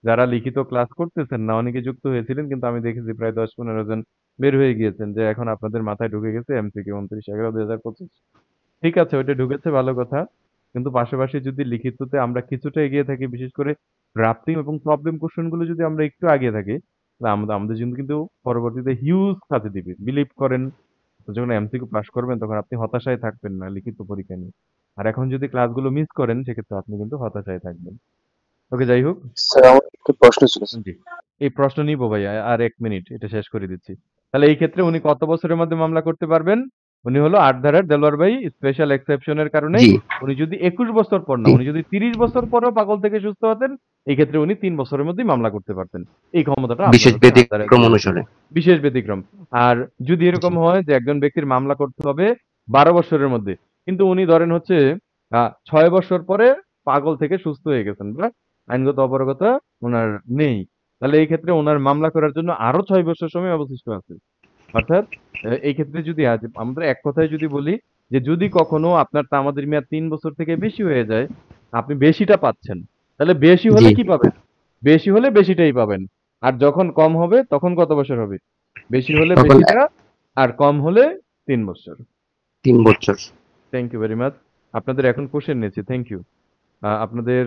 যারা লিখিত ক্লাস করতেছেন না অনেকে যুক্ত হয়েছিলেন কিন্তু আমি দেখেছি প্রায় ১০-১৫ জন বের হয়ে গিয়েছেন যে এখন আপনাদের মাথায় ঢুকে গেছে এমসিকিউ ২৯/১১/২০২৫। ঠিক আছে ওইটা ঢুকেছে ভালো কথা। কিন্তু পাশাপাশি যদি লিখিততে আমরা কিছুটা এগিয়ে থাকি বিশেষ করে ড্রাফটিং এবং প্রবলেম কোশ্চেন গুলো যদি আমরা একটু আগিয়ে থাকি তাহলে আমাদের জন্য কিন্তু পরবর্তীতে হিউজ কাজে দিবে। বিলিভ করেন যখন এমসিকিউ পাস করবেন তখন আপনি হতাশায় থাকবেন না লিখিত পরীক্ষা নিয়ে। আর এখন যদি ক্লাসগুলো মিস করেন সেক্ষেত্রে আপনি কিন্তু হতাশায় থাকবেন। ওকে যাই হোক স্যার আমার একটা প্রশ্ন ছিল স্যার। জি। এই প্রশ্ন নিবো ভাই আর ১ মিনিট এটা শেষ করে দিচ্ছি। তাহলে এই ক্ষেত্রে উনি কত বছরের মধ্যে মামলা করতে পারবেন? উনি হলো ৮ ধারার দেলোয়ার ভাই স্পেশাল এক্সেপশনের কারণে জি উনি যদি ২১ বছর পর না, জি উনি যদি ৩০ বছর পরেও পাগল থেকে সুস্থ হতেন, এই ক্ষেত্রে উনি ৩ বছরের মধ্যেই মামলা করতে পারতেন। এই ক্ষমতাটা আপনার বিশেষ হচ্ছে ৮ ধারায় ব্যতিক্রম দেওয়া আছে। অনুসারে। বিশেষ ব্যতিক্রম। আর যদি জি এরকম হয় যে একজন ব্যক্তির মামলা করতে হবে ১২ বছরের মধ্যে, কিন্তু উনি ধরেন হচ্ছে ৬ বছর পরে পাগল থেকে সুস্থ হয়ে গেছেন বা আইনগত অপারগতা উনার নেই। তাহলে এই ক্ষেত্রে উনার মামলা করার জন্য আরো ৬ বছর সময় অবশিষ্ট আছে। অর্থাৎ এই ক্ষেত্রে যদি আজ আমরা এক কথায় যদি বলি যে যদি কখনো আপনার তামাদির মেয়াদ ৩ বছর থেকে বেশি হয়ে যায়, আপনি বেশিটা পাচ্ছেন। তাহলে বেশি জি হলে কি পাবেন? বেশি হলে বেশিটাই পাবেন। আর যখন কম হবে তখন কত বছর হবে? বেশি হলে তখন বেশিটা আর কম হলে ৩ বছর। ৩ বছর। Thank you very much. আপনাদের এখন কোশ্চেন নিয়েছি। Thank you. আপনাদের